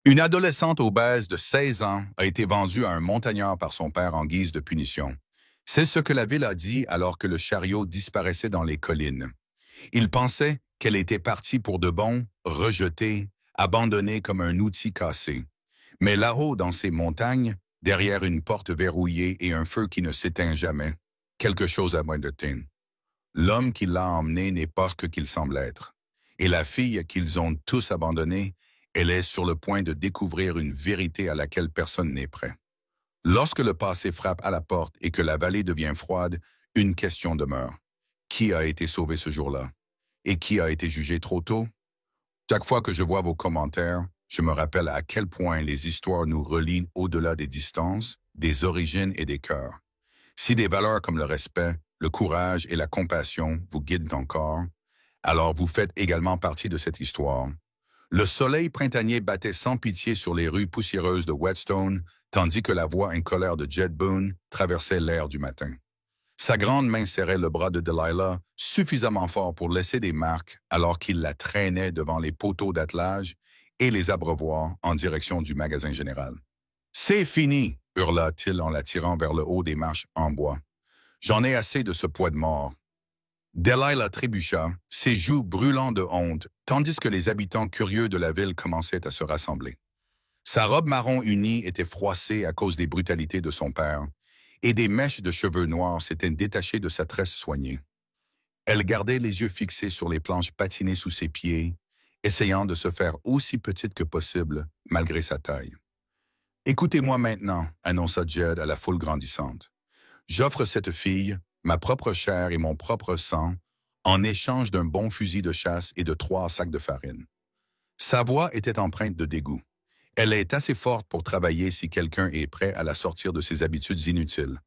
Une adolescente obèse de 16 ans a été vendue à un montagnard par son père en guise de punition. C'est ce que la ville a dit alors que le chariot disparaissait dans les collines. Il pensait qu'elle était partie pour de bon, rejetée, abandonnée comme un outil cassé. Mais là-haut dans ces montagnes, derrière une porte verrouillée et un feu qui ne s'éteint jamais, quelque chose a moins de teint. L'homme qui l'a emmenée n'est pas ce qu'il semble être. Et la fille qu'ils ont tous abandonnée, elle est sur le point de découvrir une vérité à laquelle personne n'est prêt. Lorsque le passé frappe à la porte et que la vallée devient froide, une question demeure. Qui a été sauvé ce jour-là? Et qui a été jugé trop tôt? Chaque fois que je vois vos commentaires, je me rappelle à quel point les histoires nous relient au-delà des distances, des origines et des cœurs. Si des valeurs comme le respect, le courage et la compassion vous guident encore, alors vous faites également partie de cette histoire. Le soleil printanier battait sans pitié sur les rues poussiéreuses de Whetstone, tandis que la voix incolore de Jed Boone traversait l'air du matin. Sa grande main serrait le bras de Delilah suffisamment fort pour laisser des marques alors qu'il la traînait devant les poteaux d'attelage et les abreuvoirs en direction du magasin général. « C'est fini !» hurla-t-il en la tirant vers le haut des marches en bois. « J'en ai assez de ce poids de mort. » Delilah trébucha, ses joues brûlant de honte, tandis que les habitants curieux de la ville commençaient à se rassembler. Sa robe marron unie était froissée à cause des brutalités de son père, et des mèches de cheveux noirs s'étaient détachées de sa tresse soignée. Elle gardait les yeux fixés sur les planches patinées sous ses pieds, essayant de se faire aussi petite que possible, malgré sa taille. « Écoutez-moi maintenant, » annonça Jed à la foule grandissante. « J'offre cette fille, ma propre chair et mon propre sang, en échange d'un bon fusil de chasse et de 3 sacs de farine. » Sa voix était empreinte de dégoût. Elle est assez forte pour travailler si quelqu'un est prêt à la sortir de ses habitudes inutiles.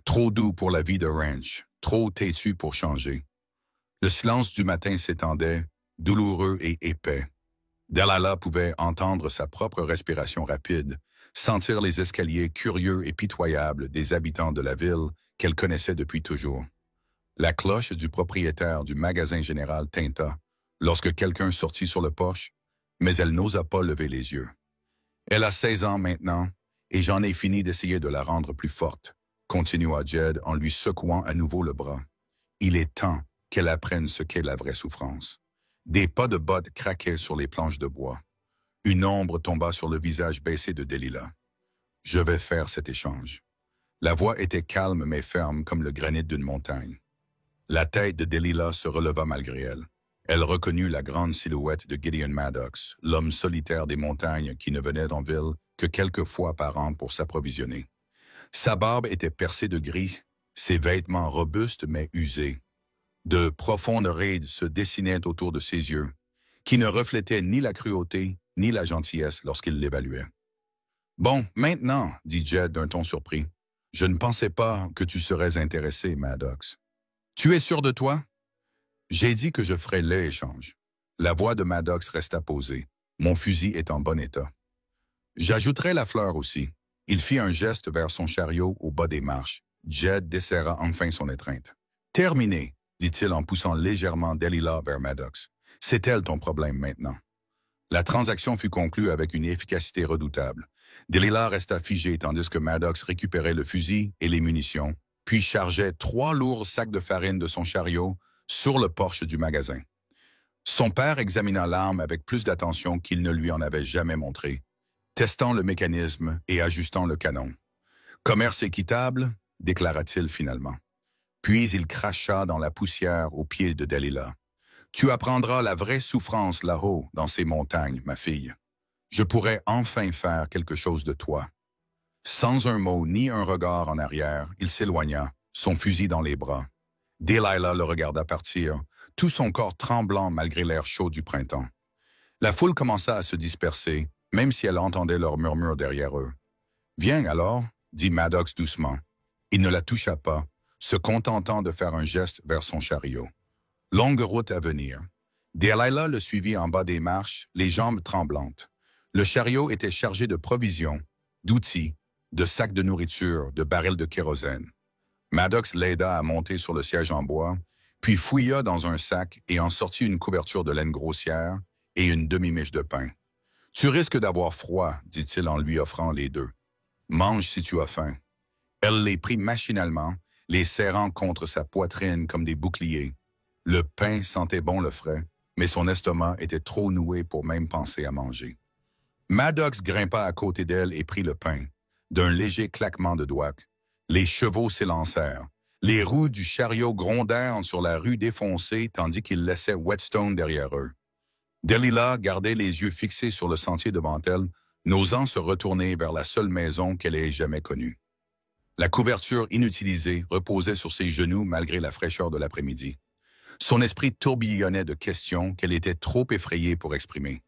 Trop doux pour la vie de ranch, trop têtu pour changer. Le silence du matin s'étendait, douloureux et épais. Delilah pouvait entendre sa propre respiration rapide, sentir les escaliers curieux et pitoyables des habitants de la ville qu'elle connaissait depuis toujours. La cloche du propriétaire du magasin général tinta lorsque quelqu'un sortit sur le porche, mais elle n'osa pas lever les yeux. Elle a 16 ans maintenant, et j'en ai fini d'essayer de la rendre plus forte, continua Jed en lui secouant à nouveau le bras. Il est temps qu'elle apprenne ce qu'est la vraie souffrance. Des pas de bottes craquaient sur les planches de bois. Une ombre tomba sur le visage baissé de Delilah. « Je vais faire cet échange. » La voix était calme mais ferme comme le granit d'une montagne. La tête de Delilah se releva malgré elle. Elle reconnut la grande silhouette de Gideon Maddox, l'homme solitaire des montagnes qui ne venait en ville que quelques fois par an pour s'approvisionner. Sa barbe était percée de gris, ses vêtements robustes mais usés. De profondes rides se dessinaient autour de ses yeux, qui ne reflétaient ni la cruauté ni la gentillesse lorsqu'il l'évaluait. « Bon, maintenant, » dit Jed d'un ton surpris, « je ne pensais pas que tu serais intéressé, Maddox. Tu es sûr de toi? » J'ai dit que je ferais l'échange. La voix de Maddox resta posée. Mon fusil est en bon état. J'ajouterai la fleur aussi. Il fit un geste vers son chariot au bas des marches. Jed desserra enfin son étreinte. Terminé, dit-il en poussant légèrement Delilah vers Maddox. C'est elle ton problème maintenant. La transaction fut conclue avec une efficacité redoutable. Delilah resta figée tandis que Maddox récupérait le fusil et les munitions, puis chargeait 3 lourds sacs de farine de son chariot sur le porche du magasin. Son père examina l'arme avec plus d'attention qu'il ne lui en avait jamais montré, testant le mécanisme et ajustant le canon. « Commerce équitable » déclara-t-il finalement. Puis il cracha dans la poussière aux pieds de Delilah. « Tu apprendras la vraie souffrance là-haut, dans ces montagnes, ma fille. Je pourrais enfin faire quelque chose de toi. » Sans un mot ni un regard en arrière, il s'éloigna, son fusil dans les bras. Delilah le regarda partir, tout son corps tremblant malgré l'air chaud du printemps. La foule commença à se disperser, même si elle entendait leurs murmures derrière eux. « Viens alors, » dit Maddox doucement. Il ne la toucha pas, se contentant de faire un geste vers son chariot. Longue route à venir. Delilah le suivit en bas des marches, les jambes tremblantes. Le chariot était chargé de provisions, d'outils, de sacs de nourriture, de barils de kérosène. Maddox l'aida à monter sur le siège en bois, puis fouilla dans un sac et en sortit une couverture de laine grossière et une demi-miche de pain. Tu risques d'avoir froid, dit-il en lui offrant les deux. Mange si tu as faim. Elle les prit machinalement, les serrant contre sa poitrine comme des boucliers. Le pain sentait bon le frais, mais son estomac était trop noué pour même penser à manger. Maddox grimpa à côté d'elle et prit le pain. D'un léger claquement de doigts, les chevaux s'élancèrent. Les roues du chariot grondèrent sur la rue défoncée tandis qu'ils laissaient Whetstone derrière eux. Delilah gardait les yeux fixés sur le sentier devant elle, n'osant se retourner vers la seule maison qu'elle ait jamais connue. La couverture inutilisée reposait sur ses genoux malgré la fraîcheur de l'après-midi. Son esprit tourbillonnait de questions qu'elle était trop effrayée pour exprimer.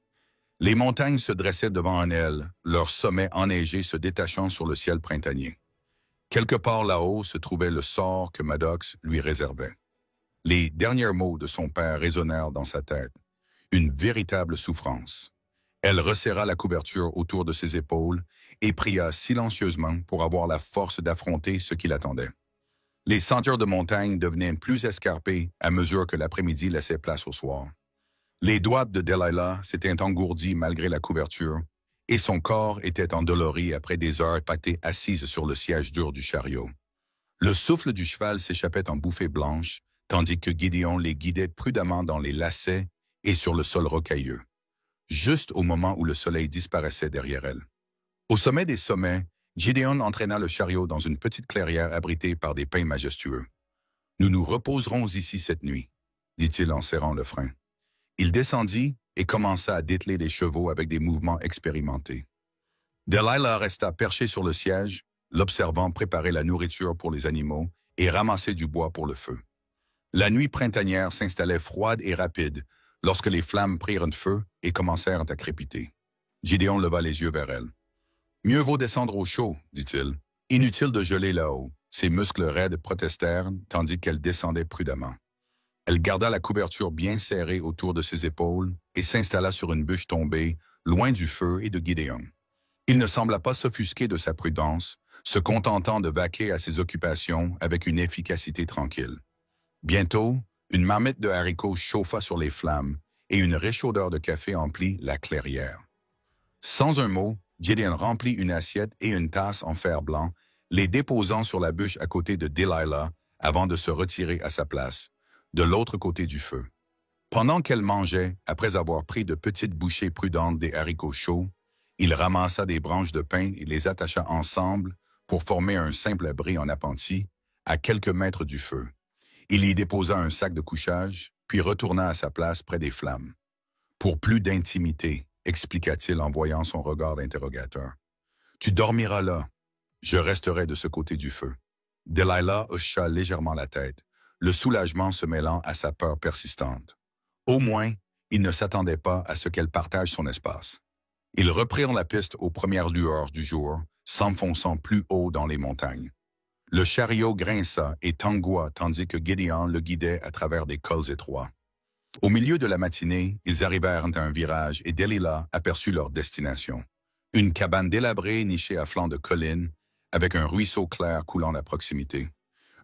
Les montagnes se dressaient devant elle, leurs sommets enneigés se détachant sur le ciel printanier. Quelque part là-haut se trouvait le sort que Maddox lui réservait. Les derniers mots de son père résonnèrent dans sa tête. Une véritable souffrance. Elle resserra la couverture autour de ses épaules et pria silencieusement pour avoir la force d'affronter ce qui l'attendait. Les sentiers de montagne devenaient plus escarpés à mesure que l'après-midi laissait place au soir. Les doigts de Delilah s'étaient engourdis malgré la couverture, et son corps était endolori après des heures passées assise sur le siège dur du chariot. Le souffle du cheval s'échappait en bouffées blanches, tandis que Gideon les guidait prudemment dans les lacets et sur le sol rocailleux, juste au moment où le soleil disparaissait derrière elle. Au sommet des sommets, Gideon entraîna le chariot dans une petite clairière abritée par des pins majestueux. « Nous nous reposerons ici cette nuit, » dit-il en serrant le frein. Il descendit et commença à dételer les chevaux avec des mouvements expérimentés. Delilah resta perchée sur le siège, l'observant préparer la nourriture pour les animaux et ramasser du bois pour le feu. La nuit printanière s'installait froide et rapide lorsque les flammes prirent feu et commencèrent à crépiter. Gideon leva les yeux vers elle. « Mieux vaut descendre au chaud, dit-il. Inutile de geler là-haut. » Ses muscles raides protestèrent tandis qu'elle descendait prudemment. Elle garda la couverture bien serrée autour de ses épaules et s'installa sur une bûche tombée, loin du feu et de Gideon. Il ne sembla pas s'offusquer de sa prudence, se contentant de vaquer à ses occupations avec une efficacité tranquille. Bientôt, une marmite de haricots chauffa sur les flammes et une réchaudeur de café emplit la clairière. Sans un mot, Gideon remplit une assiette et une tasse en fer blanc, les déposant sur la bûche à côté de Delilah avant de se retirer à sa place, de l'autre côté du feu. Pendant qu'elle mangeait, après avoir pris de petites bouchées prudentes des haricots chauds, il ramassa des branches de pin et les attacha ensemble pour former un simple abri en appentis, à quelques mètres du feu. Il y déposa un sac de couchage, puis retourna à sa place près des flammes. « Pour plus d'intimité, » expliqua-t-il en voyant son regard d'interrogateur. « Tu dormiras là. Je resterai de ce côté du feu. » Delilah hocha légèrement la tête, le soulagement se mêlant à sa peur persistante. Au moins, il ne s'attendait pas à ce qu'elle partage son espace. Ils reprirent la piste aux premières lueurs du jour, s'enfonçant plus haut dans les montagnes. Le chariot grinça et tangua tandis que Gideon le guidait à travers des cols étroits. Au milieu de la matinée, ils arrivèrent à un virage et Delilah aperçut leur destination. Une cabane délabrée nichée à flanc de colline, avec un ruisseau clair coulant à proximité.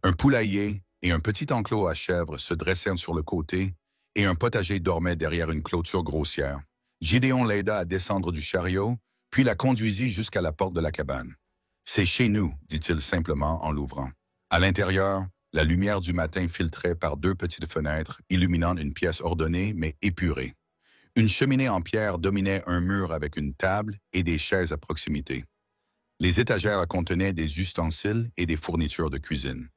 Un poulailler et un petit enclos à chèvres se dressèrent sur le côté et un potager dormait derrière une clôture grossière. Gideon l'aida à descendre du chariot, puis la conduisit jusqu'à la porte de la cabane. « C'est chez nous, » dit-il simplement en l'ouvrant. À l'intérieur, la lumière du matin filtrait par deux petites fenêtres, illuminant une pièce ordonnée mais épurée. Une cheminée en pierre dominait un mur avec une table et des chaises à proximité. Les étagères contenaient des ustensiles et des fournitures de cuisine.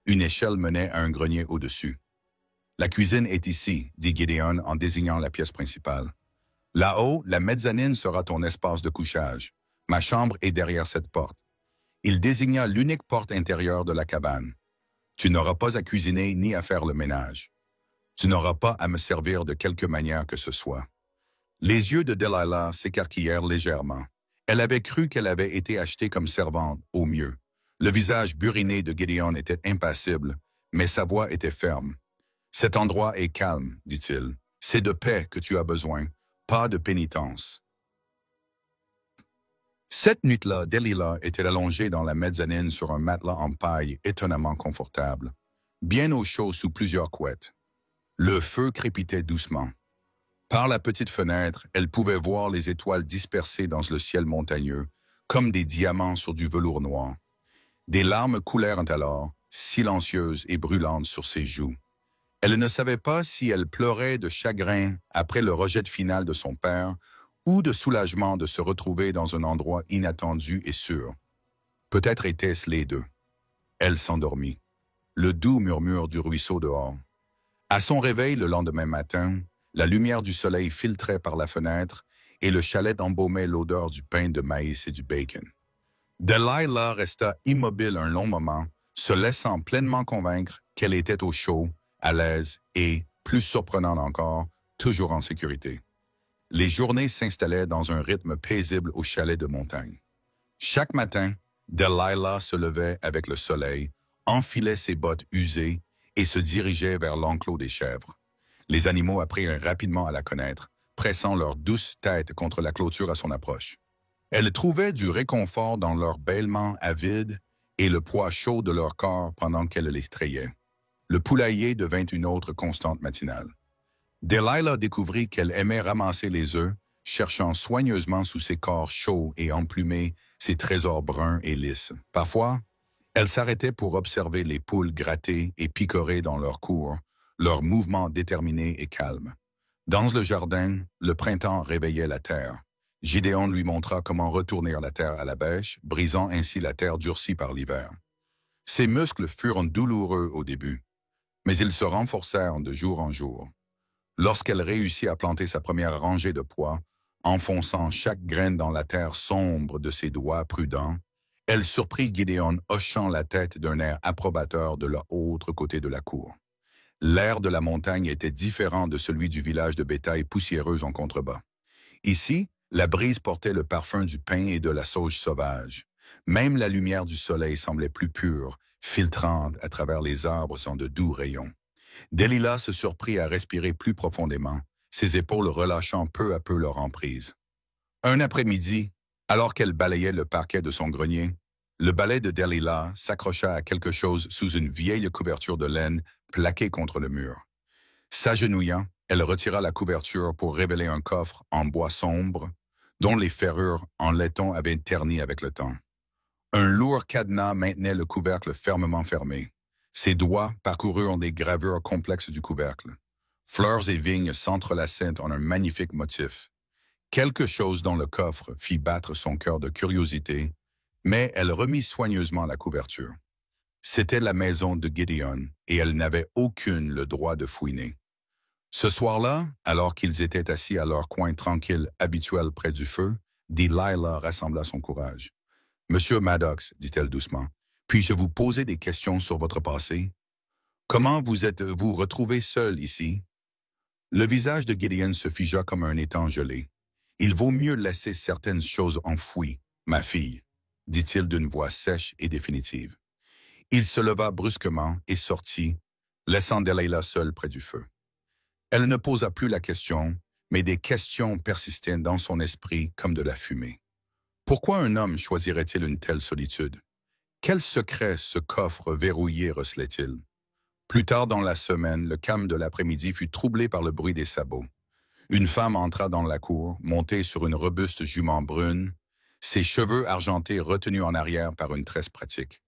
Une échelle menait à un grenier au-dessus. « La cuisine est ici, » dit Gideon en désignant la pièce principale. « Là-haut, la mezzanine sera ton espace de couchage. Ma chambre est derrière cette porte. » Il désigna l'unique porte intérieure de la cabane. « Tu n'auras pas à cuisiner ni à faire le ménage. Tu n'auras pas à me servir de quelque manière que ce soit. » Les yeux de Delilah s'écarquillèrent légèrement. Elle avait cru qu'elle avait été achetée comme servante, au mieux. Le visage buriné de Gideon était impassible, mais sa voix était ferme. « Cet endroit est calme, » dit-il. « C'est de paix que tu as besoin, pas de pénitence. » Cette nuit-là, Delilah était allongée dans la mezzanine sur un matelas en paille étonnamment confortable, bien au chaud sous plusieurs couettes. Le feu crépitait doucement. Par la petite fenêtre, elle pouvait voir les étoiles dispersées dans le ciel montagneux, comme des diamants sur du velours noir. Des larmes coulèrent alors, silencieuses et brûlantes sur ses joues. Elle ne savait pas si elle pleurait de chagrin après le rejet final de son père ou de soulagement de se retrouver dans un endroit inattendu et sûr. Peut-être était-ce les deux. Elle s'endormit. Le doux murmure du ruisseau dehors. À son réveil le lendemain matin, la lumière du soleil filtrait par la fenêtre et le chalet embaumait l'odeur du pain de maïs et du bacon. Delilah resta immobile un long moment, se laissant pleinement convaincre qu'elle était au chaud, à l'aise et, plus surprenant encore, toujours en sécurité. Les journées s'installaient dans un rythme paisible au chalet de montagne. Chaque matin, Delilah se levait avec le soleil, enfilait ses bottes usées et se dirigeait vers l'enclos des chèvres. Les animaux apprirent rapidement à la connaître, pressant leurs douces têtes contre la clôture à son approche. Elle trouvait du réconfort dans leurs bêlements avides et le poids chaud de leur corps pendant qu'elle les trayait. Le poulailler devint une autre constante matinale. Delilah découvrit qu'elle aimait ramasser les œufs, cherchant soigneusement sous ses corps chauds et emplumés ses trésors bruns et lisses. Parfois, elle s'arrêtait pour observer les poules gratter et picorer dans leur cour, leurs mouvements déterminés et calmes. Dans le jardin, le printemps réveillait la terre. Gédéon lui montra comment retourner la terre à la bêche, brisant ainsi la terre durcie par l'hiver. Ses muscles furent douloureux au début, mais ils se renforcèrent de jour en jour. Lorsqu'elle réussit à planter sa première rangée de pois, enfonçant chaque graine dans la terre sombre de ses doigts prudents, elle surprit Gédéon hochant la tête d'un air approbateur de l'autre côté de la cour. L'air de la montagne était différent de celui du village de bétail poussiéreux en contrebas. Ici, la brise portait le parfum du pain et de la sauge sauvage. Même la lumière du soleil semblait plus pure, filtrante à travers les arbres sans de doux rayons. Delilah se surprit à respirer plus profondément, ses épaules relâchant peu à peu leur emprise. Un après-midi, alors qu'elle balayait le parquet de son grenier, le balai de Delilah s'accrocha à quelque chose sous une vieille couverture de laine plaquée contre le mur. S'agenouillant, elle retira la couverture pour révéler un coffre en bois sombre, dont les ferrures en laiton avaient terni avec le temps. Un lourd cadenas maintenait le couvercle fermement fermé. Ses doigts parcoururent les gravures complexes du couvercle. Fleurs et vignes s'entrelaçaient en un magnifique motif. Quelque chose dans le coffre fit battre son cœur de curiosité, mais elle remit soigneusement la couverture. C'était la maison de Gédéon, et elle n'avait aucune le droit de fouiner. Ce soir-là, alors qu'ils étaient assis à leur coin tranquille habituel près du feu, Delilah rassembla son courage. « Monsieur Maddox, dit-elle doucement, puis-je vous poser des questions sur votre passé? Comment vous êtes-vous retrouvé seul ici? » Le visage de Gédéon se figea comme un étang gelé. « Il vaut mieux laisser certaines choses enfouies, ma fille, » dit-il d'une voix sèche et définitive. Il se leva brusquement et sortit, laissant Delilah seule près du feu. Elle ne posa plus la question, mais des questions persistaient dans son esprit comme de la fumée. Pourquoi un homme choisirait-il une telle solitude? Quel secret ce coffre verrouillé recelait-il? Plus tard dans la semaine, le calme de l'après-midi fut troublé par le bruit des sabots. Une femme entra dans la cour, montée sur une robuste jument brune, ses cheveux argentés retenus en arrière par une tresse pratique.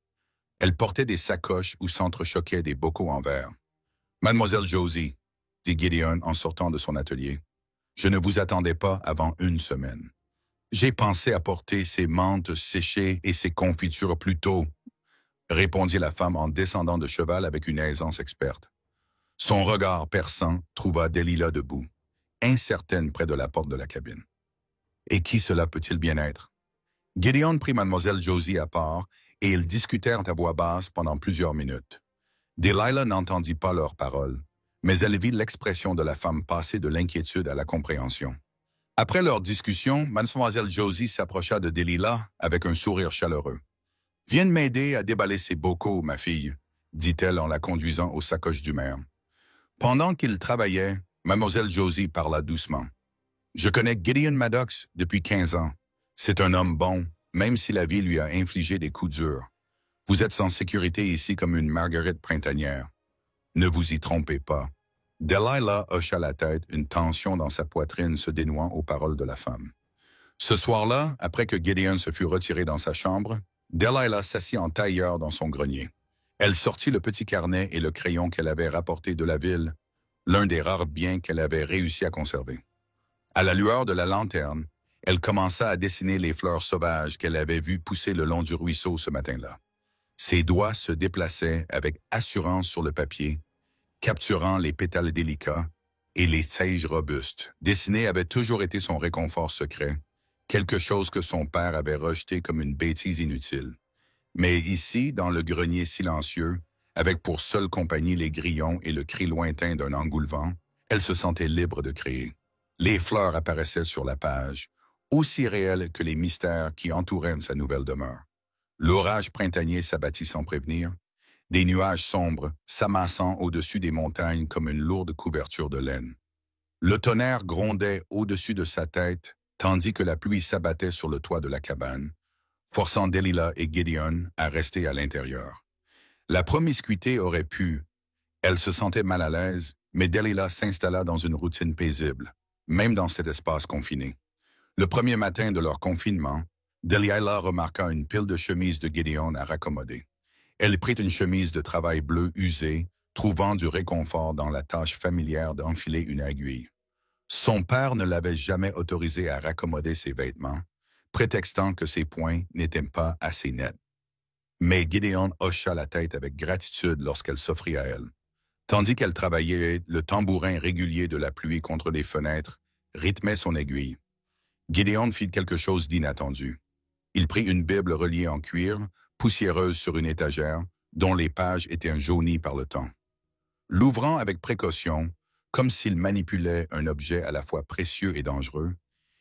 Elle portait des sacoches où s'entrechoquaient des bocaux en verre. « Mademoiselle Josie, » dit Gédéon en sortant de son atelier, « je ne vous attendais pas avant une semaine. J'ai pensé apporter ces menthes séchées et ces confitures plus tôt, » répondit la femme en descendant de cheval avec une aisance experte. Son regard perçant trouva Delilah debout, incertaine près de la porte de la cabine. Et qui cela peut-il bien être? Gédéon prit mademoiselle Josie à part et ils discutèrent à voix basse pendant plusieurs minutes. Delilah n'entendit pas leurs paroles, mais elle vit l'expression de la femme passer de l'inquiétude à la compréhension. Après leur discussion, mademoiselle Josie s'approcha de Delilah avec un sourire chaleureux. « Viens m'aider à déballer ces bocaux, ma fille, » dit-elle en la conduisant aux sacoches du maire. Pendant qu'il travaillait, mademoiselle Josie parla doucement. « Je connais Gédéon Maddox depuis 15 ans. C'est un homme bon, même si la vie lui a infligé des coups durs. Vous êtes en sécurité ici comme une marguerite printanière. Ne vous y trompez pas. Delilah hocha la tête, une tension dans sa poitrine se dénouant aux paroles de la femme. Ce soir-là, après que Gideon se fut retiré dans sa chambre, Delilah s'assit en tailleur dans son grenier. Elle sortit le petit carnet et le crayon qu'elle avait rapporté de la ville, l'un des rares biens qu'elle avait réussi à conserver. À la lueur de la lanterne, elle commença à dessiner les fleurs sauvages qu'elle avait vues pousser le long du ruisseau ce matin-là. Ses doigts se déplaçaient avec assurance sur le papier, capturant les pétales délicats et les tiges robustes. Dessiner avait toujours été son réconfort secret, quelque chose que son père avait rejeté comme une bêtise inutile. Mais ici, dans le grenier silencieux, avec pour seule compagnie les grillons et le cri lointain d'un engoulevent, elle se sentait libre de créer. Les fleurs apparaissaient sur la page, aussi réelles que les mystères qui entouraient sa nouvelle demeure. L'orage printanier s'abattit sans prévenir, des nuages sombres s'amassant au-dessus des montagnes comme une lourde couverture de laine. Le tonnerre grondait au-dessus de sa tête, tandis que la pluie s'abattait sur le toit de la cabane, forçant Delilah et Gideon à rester à l'intérieur. La promiscuité aurait pu. Elle se sentait mal à l'aise, mais Delilah s'installa dans une routine paisible, même dans cet espace confiné. Le premier matin de leur confinement, Delilah remarqua une pile de chemises de Gideon à raccommoder. Elle prit une chemise de travail bleu usée, trouvant du réconfort dans la tâche familière d'enfiler une aiguille. Son père ne l'avait jamais autorisée à raccommoder ses vêtements, prétextant que ses poings n'étaient pas assez nets. Mais Gideon hocha la tête avec gratitude lorsqu'elle s'offrit à elle. Tandis qu'elle travaillait, le tambourin régulier de la pluie contre les fenêtres rythmait son aiguille. Gideon fit quelque chose d'inattendu. Il prit une Bible reliée en cuir, poussiéreuse sur une étagère, dont les pages étaient jaunies par le temps. L'ouvrant avec précaution, comme s'il manipulait un objet à la fois précieux et dangereux,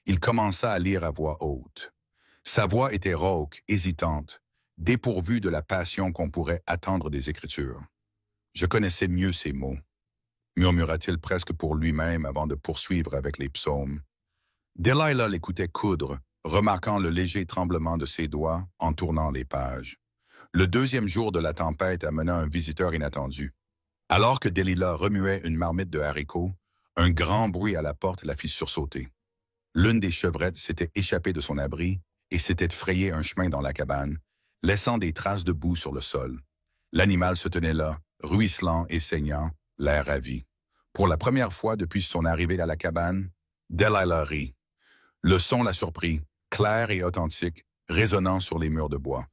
il commença à lire à voix haute. Sa voix était rauque, hésitante, dépourvue de la passion qu'on pourrait attendre des Écritures. Je connaissais mieux ces mots, murmura-t-il presque pour lui-même avant de poursuivre avec les psaumes. Delilah l'écoutait coudre, remarquant le léger tremblement de ses doigts en tournant les pages. Le deuxième jour de la tempête amena un visiteur inattendu. Alors que Delilah remuait une marmite de haricots, un grand bruit à la porte la fit sursauter. L'une des chevrettes s'était échappée de son abri et s'était frayé un chemin dans la cabane, laissant des traces de boue sur le sol. L'animal se tenait là, ruisselant et saignant, l'air ravi. Pour la première fois depuis son arrivée à la cabane, Delilah rit. Le son la surprit, clair et authentique, résonnant sur les murs de bois.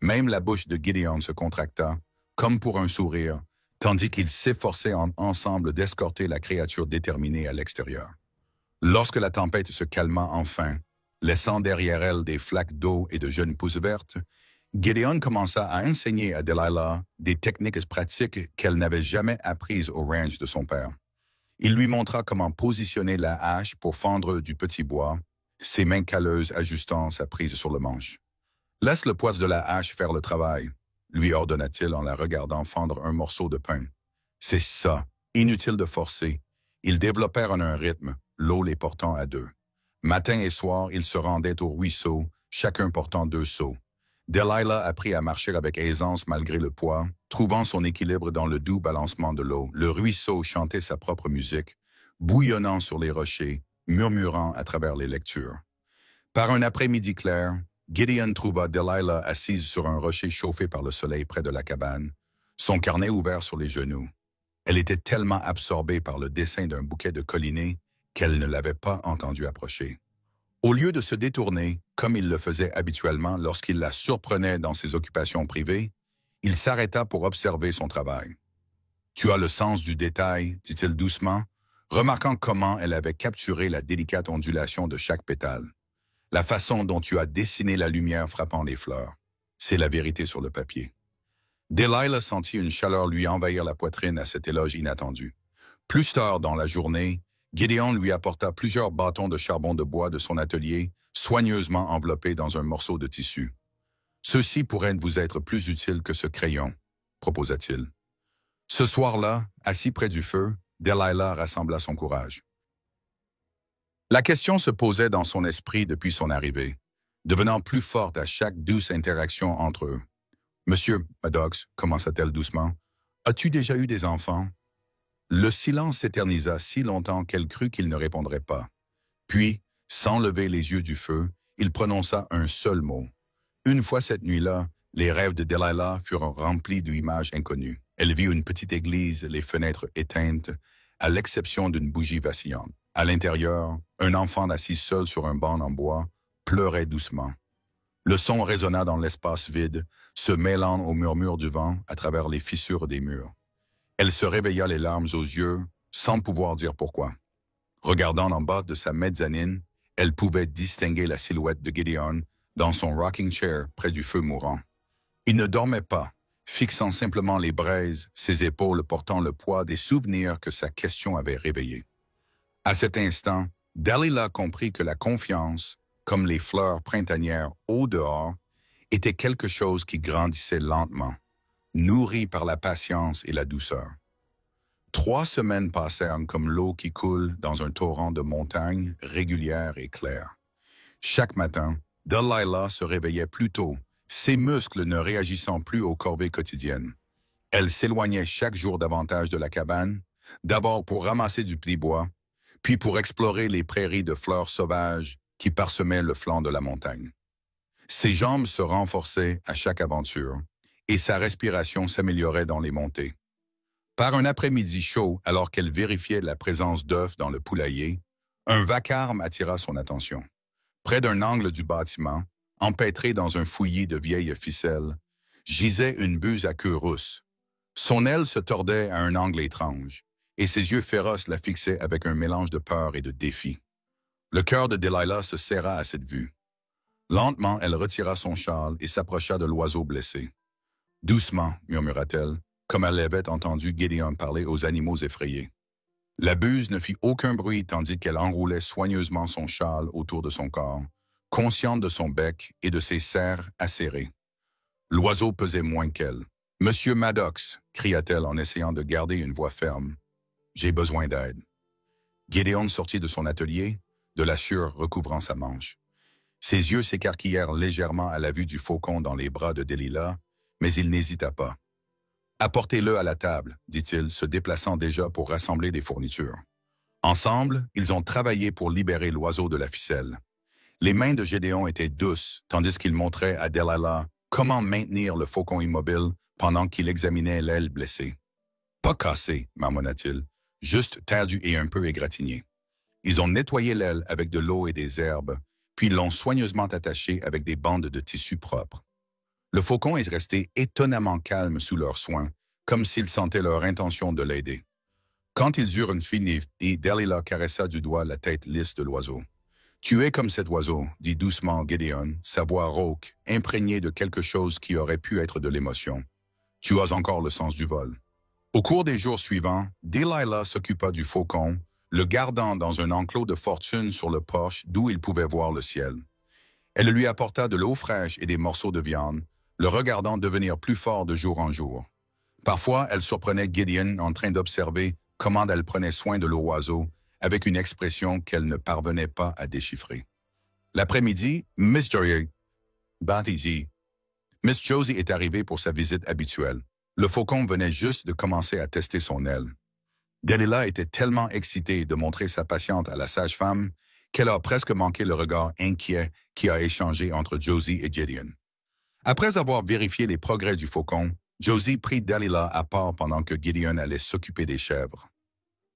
Même la bouche de Gideon se contracta, comme pour un sourire, tandis qu'ils s'efforçaient ensemble d'escorter la créature déterminée à l'extérieur. Lorsque la tempête se calma enfin, laissant derrière elle des flaques d'eau et de jeunes pousses vertes, Gideon commença à enseigner à Delilah des techniques pratiques qu'elle n'avait jamais apprises au ranch de son père. Il lui montra comment positionner la hache pour fendre du petit bois, ses mains calleuses ajustant sa prise sur le manche. « Laisse le poids de la hache faire le travail », lui ordonna-t-il en la regardant fendre un morceau de pain. « C'est ça, inutile de forcer. » Ils développèrent un rythme, l'eau les portant à deux. Matin et soir, ils se rendaient au ruisseau, chacun portant 2 seaux. Delilah apprit à marcher avec aisance malgré le poids, trouvant son équilibre dans le doux balancement de l'eau. Le ruisseau chantait sa propre musique, bouillonnant sur les rochers, murmurant à travers les lectures. Par un après-midi clair, Gideon trouva Delilah assise sur un rocher chauffé par le soleil près de la cabane, son carnet ouvert sur les genoux. Elle était tellement absorbée par le dessin d'un bouquet de collinets qu'elle ne l'avait pas entendu approcher. Au lieu de se détourner, comme il le faisait habituellement lorsqu'il la surprenait dans ses occupations privées, il s'arrêta pour observer son travail. « Tu as le sens du détail, dit-il doucement, remarquant comment elle avait capturé la délicate ondulation de chaque pétale. La façon dont tu as dessiné la lumière frappant les fleurs. C'est la vérité sur le papier. » Delilah sentit une chaleur lui envahir la poitrine à cet éloge inattendu. Plus tard dans la journée, Gideon lui apporta plusieurs bâtons de charbon de bois de son atelier, soigneusement enveloppés dans un morceau de tissu. « Ceci pourrait vous être plus utile que ce crayon, » proposa-t-il. Ce soir-là, assis près du feu, Delilah rassembla son courage. La question se posait dans son esprit depuis son arrivée, devenant plus forte à chaque douce interaction entre eux. « Monsieur Maddox, commença-t-elle doucement, as-tu déjà eu des enfants? » Le silence s'éternisa si longtemps qu'elle crut qu'il ne répondrait pas. Puis, sans lever les yeux du feu, il prononça un seul mot. Une fois cette nuit-là, les rêves de Delilah furent remplis d'images inconnues. Elle vit une petite église, les fenêtres éteintes, à l'exception d'une bougie vacillante. À l'intérieur, un enfant assis seul sur un banc en bois pleurait doucement. Le son résonna dans l'espace vide, se mêlant au murmure du vent à travers les fissures des murs. Elle se réveilla les larmes aux yeux, sans pouvoir dire pourquoi. Regardant en bas de sa mezzanine, elle pouvait distinguer la silhouette de Gideon dans son rocking chair près du feu mourant. Il ne dormait pas, fixant simplement les braises, ses épaules portant le poids des souvenirs que sa question avait réveillés. À cet instant, Delilah comprit que la confiance, comme les fleurs printanières au dehors, était quelque chose qui grandissait lentement, nourri par la patience et la douceur. 3 semaines passèrent comme l'eau qui coule dans un torrent de montagne régulière et claire. Chaque matin, Delilah se réveillait plus tôt, ses muscles ne réagissant plus aux corvées quotidiennes. Elle s'éloignait chaque jour davantage de la cabane, d'abord pour ramasser du petit bois, puis pour explorer les prairies de fleurs sauvages qui parsemaient le flanc de la montagne. Ses jambes se renforçaient à chaque aventure, et sa respiration s'améliorait dans les montées. Par un après-midi chaud, alors qu'elle vérifiait la présence d'œufs dans le poulailler, un vacarme attira son attention. Près d'un angle du bâtiment, empêtré dans un fouillis de vieilles ficelles, gisait une buse à queue rousse. Son aile se tordait à un angle étrange, et ses yeux féroces la fixaient avec un mélange de peur et de défi. Le cœur de Delilah se serra à cette vue. Lentement, elle retira son châle et s'approcha de l'oiseau blessé. « Doucement », murmura-t-elle, comme elle avait entendu Gideon parler aux animaux effrayés. La buse ne fit aucun bruit tandis qu'elle enroulait soigneusement son châle autour de son corps, consciente de son bec et de ses serres acérées. L'oiseau pesait moins qu'elle. « Monsieur Maddox », cria-t-elle en essayant de garder une voix ferme. « J'ai besoin d'aide. » Gideon sortit de son atelier, de la sueur recouvrant sa manche. Ses yeux s'écarquillèrent légèrement à la vue du faucon dans les bras de Delilah, mais il n'hésita pas. « Apportez-le à la table, » dit-il, se déplaçant déjà pour rassembler des fournitures. Ensemble, ils ont travaillé pour libérer l'oiseau de la ficelle. Les mains de Gédéon étaient douces, tandis qu'il montrait à Delilah comment maintenir le faucon immobile pendant qu'il examinait l'aile blessée. « Pas cassé, » marmonna-t-il, juste terdu et un peu égratigné. Ils ont nettoyé l'aile avec de l'eau et des herbes, puis l'ont soigneusement attaché avec des bandes de tissu propres. Le faucon est resté étonnamment calme sous leurs soins, comme s'il sentait leur intention de l'aider. Quand ils eurent fini, Delilah caressa du doigt la tête lisse de l'oiseau. « Tu es comme cet oiseau, » dit doucement Gideon, sa voix rauque, imprégnée de quelque chose qui aurait pu être de l'émotion. « Tu as encore le sens du vol. » Au cours des jours suivants, Delilah s'occupa du faucon, le gardant dans un enclos de fortune sur le porche d'où il pouvait voir le ciel. Elle lui apporta de l'eau fraîche et des morceaux de viande, le regardant devenir plus fort de jour en jour. Parfois, elle surprenait Gideon en train d'observer comment elle prenait soin de l'oiseau, avec une expression qu'elle ne parvenait pas à déchiffrer. L'après-midi, Miss Josie est arrivée pour sa visite habituelle. Le faucon venait juste de commencer à tester son aile. Delilah était tellement excitée de montrer sa patience à la sage-femme qu'elle a presque manqué le regard inquiet qui a échangé entre Josie et Gideon. Après avoir vérifié les progrès du faucon, Josie prit Delilah à part pendant que Gideon allait s'occuper des chèvres.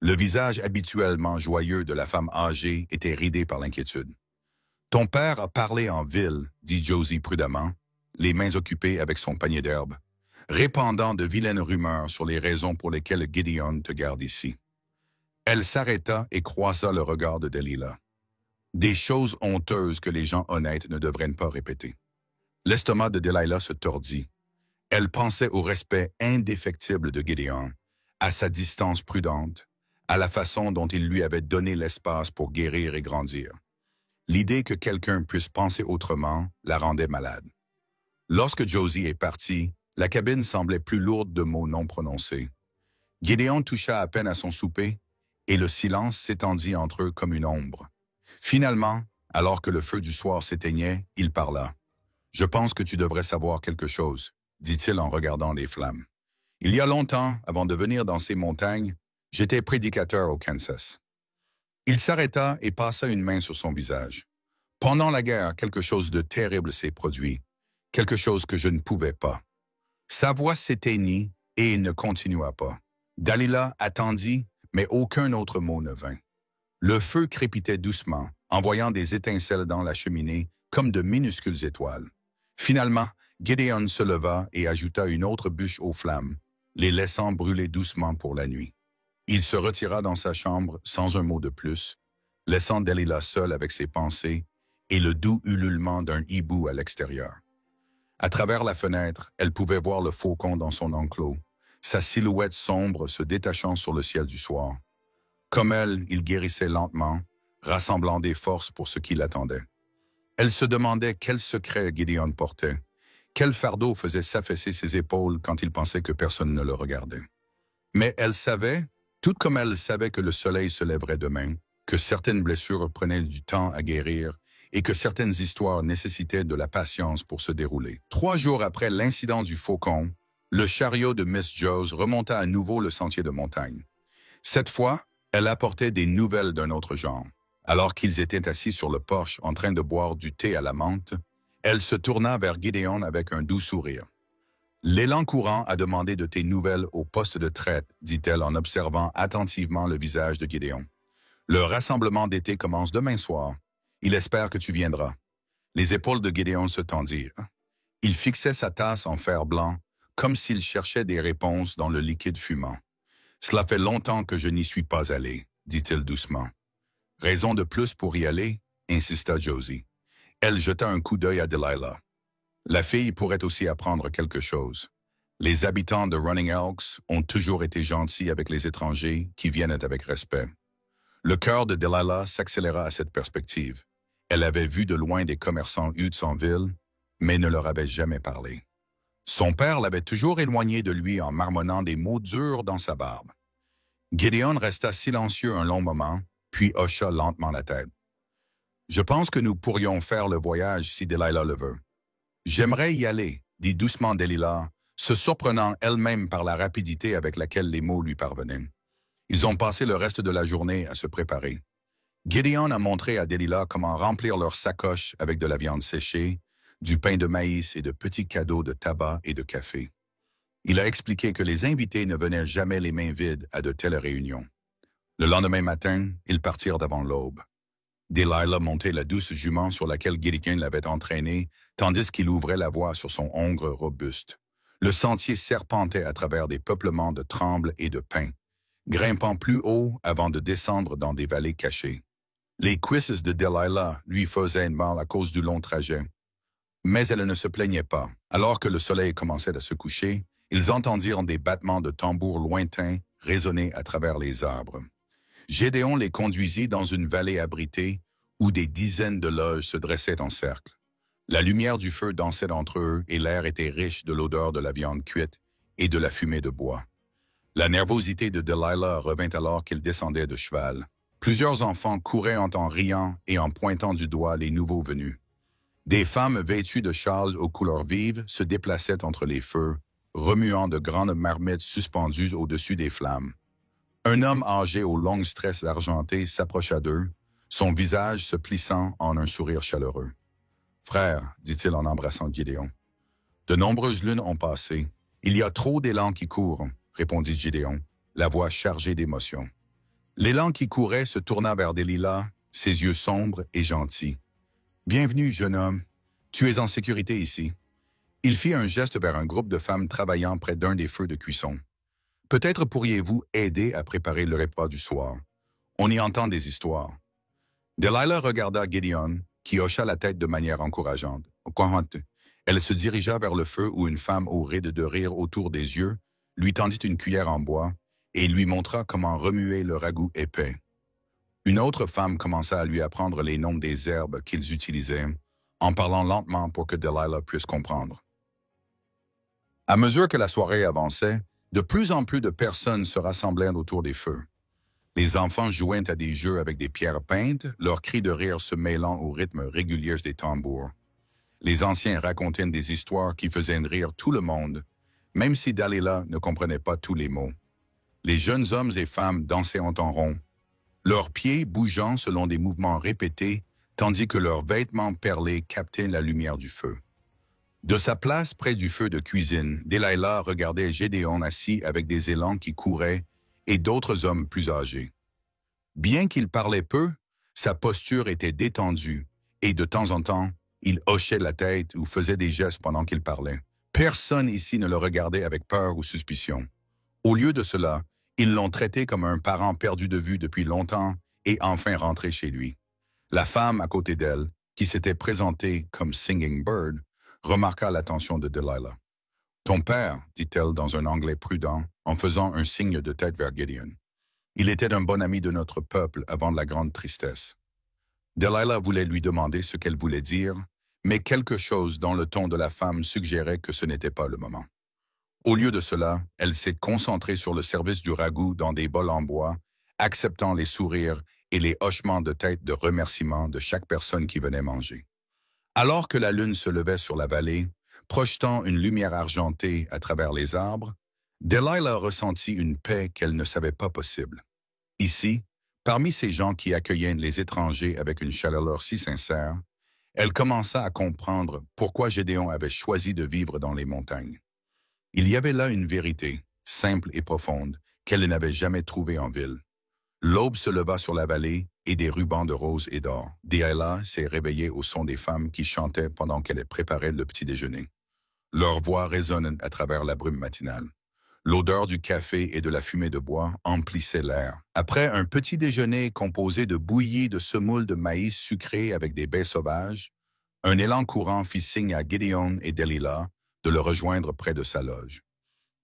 Le visage habituellement joyeux de la femme âgée était ridé par l'inquiétude. « Ton père a parlé en ville, » dit Josie prudemment, les mains occupées avec son panier d'herbes, répandant de vilaines rumeurs sur les raisons pour lesquelles Gideon te garde ici. Elle s'arrêta et croisa le regard de Delilah. Des choses honteuses que les gens honnêtes ne devraient pas répéter. L'estomac de Delilah se tordit. Elle pensait au respect indéfectible de Gideon, à sa distance prudente, à la façon dont il lui avait donné l'espace pour guérir et grandir. L'idée que quelqu'un puisse penser autrement la rendait malade. Lorsque Josie est partie, la cabine semblait plus lourde de mots non prononcés. Gideon toucha à peine à son souper, et le silence s'étendit entre eux comme une ombre. Finalement, alors que le feu du soir s'éteignait, il parla. « Je pense que tu devrais savoir quelque chose, » dit-il en regardant les flammes. « Il y a longtemps, avant de venir dans ces montagnes, J'étais prédicateur au Kansas. Il s'arrêta et passa une main sur son visage. Pendant la guerre, quelque chose de terrible s'est produit, quelque chose que je ne pouvais pas. Sa voix s'éteignit et il ne continua pas. Dalila attendit, mais aucun autre mot ne vint. Le feu crépitait doucement, envoyant des étincelles dans la cheminée comme de minuscules étoiles. Finalement, Gideon se leva et ajouta une autre bûche aux flammes, les laissant brûler doucement pour la nuit. Il se retira dans sa chambre sans un mot de plus, laissant Dalila seule avec ses pensées et le doux ululement d'un hibou à l'extérieur. À travers la fenêtre, elle pouvait voir le faucon dans son enclos, sa silhouette sombre se détachant sur le ciel du soir. Comme elle, il guérissait lentement, rassemblant des forces pour ce qui l'attendait. Elle se demandait quel secret Gideon portait, quel fardeau faisait s'affaisser ses épaules quand il pensait que personne ne le regardait. Mais elle savait, tout comme elle savait que le soleil se lèverait demain, que certaines blessures prenaient du temps à guérir et que certaines histoires nécessitaient de la patience pour se dérouler. 3 jours après l'incident du faucon, le chariot de Miss Joes remonta à nouveau le sentier de montagne. Cette fois, elle apportait des nouvelles d'un autre genre. Alors qu'ils étaient assis sur le porche en train de boire du thé à la menthe, elle se tourna vers Gideon avec un doux sourire. « L'élan courant a demandé de tes nouvelles au poste de traite, dit-elle en observant attentivement le visage de Gideon. Le rassemblement d'été commence demain soir. Il espère que tu viendras. » Les épaules de Gideon se tendirent. Il fixait sa tasse en fer blanc, comme s'il cherchait des réponses dans le liquide fumant. « Cela fait longtemps que je n'y suis pas allé, dit-il doucement. « Raison de plus pour y aller, insista Josie. Elle jeta un coup d'œil à Delilah. La fille pourrait aussi apprendre quelque chose. Les habitants de Running Elks ont toujours été gentils avec les étrangers qui viennent avec respect. Le cœur de Delilah s'accéléra à cette perspective. Elle avait vu de loin des commerçants Hudsonville, mais ne leur avait jamais parlé. Son père l'avait toujours éloigné de lui en marmonnant des mots durs dans sa barbe. Gideon resta silencieux un long moment, puis hocha lentement la tête. « Je pense que nous pourrions faire le voyage si Delilah le veut. »« J'aimerais y aller, » dit doucement Delilah, se surprenant elle-même par la rapidité avec laquelle les mots lui parvenaient. Ils ont passé le reste de la journée à se préparer. Gideon a montré à Delilah comment remplir leurs sacoches avec de la viande séchée, du pain de maïs et de petits cadeaux de tabac et de café. Il a expliqué que les invités ne venaient jamais les mains vides à de telles réunions. Le lendemain matin, ils partirent d'avant l'aube. Delilah montait la douce jument sur laquelle Gideon l'avait entraînée, tandis qu'il ouvrait la voie sur son hongre robuste. Le sentier serpentait à travers des peuplements de trembles et de pins, grimpant plus haut avant de descendre dans des vallées cachées. Les cuisses de Delilah lui faisaient mal à cause du long trajet. Mais elle ne se plaignait pas. Alors que le soleil commençait à se coucher, ils entendirent des battements de tambours lointains résonner à travers les arbres. Gédéon les conduisit dans une vallée abritée où des dizaines de loges se dressaient en cercle. La lumière du feu dansait entre eux et l'air était riche de l'odeur de la viande cuite et de la fumée de bois. La nervosité de Delilah revint alors qu'il descendait de cheval. Plusieurs enfants couraient en riant et en pointant du doigt les nouveaux venus. Des femmes vêtues de châles aux couleurs vives se déplaçaient entre les feux, remuant de grandes marmites suspendues au-dessus des flammes. Un homme âgé aux longues tresses argentées s'approcha d'eux, son visage se plissant en un sourire chaleureux. « Frère, dit-il en embrassant Gideon. De nombreuses lunes ont passé. Il y a trop d'élan qui courent, répondit Gideon, la voix chargée d'émotion. L'élan qui courait se tourna vers Delilah, ses yeux sombres et gentils. « Bienvenue, jeune homme. Tu es en sécurité ici. » Il fit un geste vers un groupe de femmes travaillant près d'un des feux de cuisson. « Peut-être pourriez-vous aider à préparer le repas du soir. On y entend des histoires. » Delilah regarda Gideon, qui hocha la tête de manière encourageante. Elle se dirigea vers le feu où une femme au ride de rire autour des yeux lui tendit une cuillère en bois et lui montra comment remuer le ragoût épais. Une autre femme commença à lui apprendre les noms des herbes qu'ils utilisaient, en parlant lentement pour que Delilah puisse comprendre. À mesure que la soirée avançait, de plus en plus de personnes se rassemblèrent autour des feux. Les enfants jouaient à des jeux avec des pierres peintes, leurs cris de rire se mêlant au rythme régulier des tambours. Les anciens racontaient des histoires qui faisaient rire tout le monde, même si Delilah ne comprenait pas tous les mots. Les jeunes hommes et femmes dansaient en rond, leurs pieds bougeant selon des mouvements répétés, tandis que leurs vêtements perlés captaient la lumière du feu. De sa place près du feu de cuisine, Delilah regardait Gédéon assis avec des élans qui couraient et d'autres hommes plus âgés. Bien qu'il parlait peu, sa posture était détendue et de temps en temps, il hochait la tête ou faisait des gestes pendant qu'il parlait. Personne ici ne le regardait avec peur ou suspicion. Au lieu de cela, ils l'ont traité comme un parent perdu de vue depuis longtemps et enfin rentré chez lui. La femme à côté d'elle, qui s'était présentée comme Singing Bird, remarqua l'attention de Delilah. « Ton père, dit-elle dans un anglais prudent, en faisant un signe de tête vers Gideon. Il était un bon ami de notre peuple avant la grande tristesse. » Delilah voulait lui demander ce qu'elle voulait dire, mais quelque chose dans le ton de la femme suggérait que ce n'était pas le moment. Au lieu de cela, elle s'est concentrée sur le service du ragoût dans des bols en bois, acceptant les sourires et les hochements de tête de remerciement de chaque personne qui venait manger. Alors que la lune se levait sur la vallée, projetant une lumière argentée à travers les arbres, Delilah ressentit une paix qu'elle ne savait pas possible. Ici, parmi ces gens qui accueillaient les étrangers avec une chaleur si sincère, elle commença à comprendre pourquoi Gédéon avait choisi de vivre dans les montagnes. Il y avait là une vérité, simple et profonde, qu'elle n'avait jamais trouvée en ville. L'aube se leva sur la vallée et des rubans de rose et d'or. Delilah s'est réveillée au son des femmes qui chantaient pendant qu'elle préparait le petit déjeuner. Leurs voix résonnent à travers la brume matinale. L'odeur du café et de la fumée de bois emplissait l'air. Après un petit déjeuner composé de bouillies de semoule de maïs sucré avec des baies sauvages, un élan courant fit signe à Gideon et Delilah de le rejoindre près de sa loge.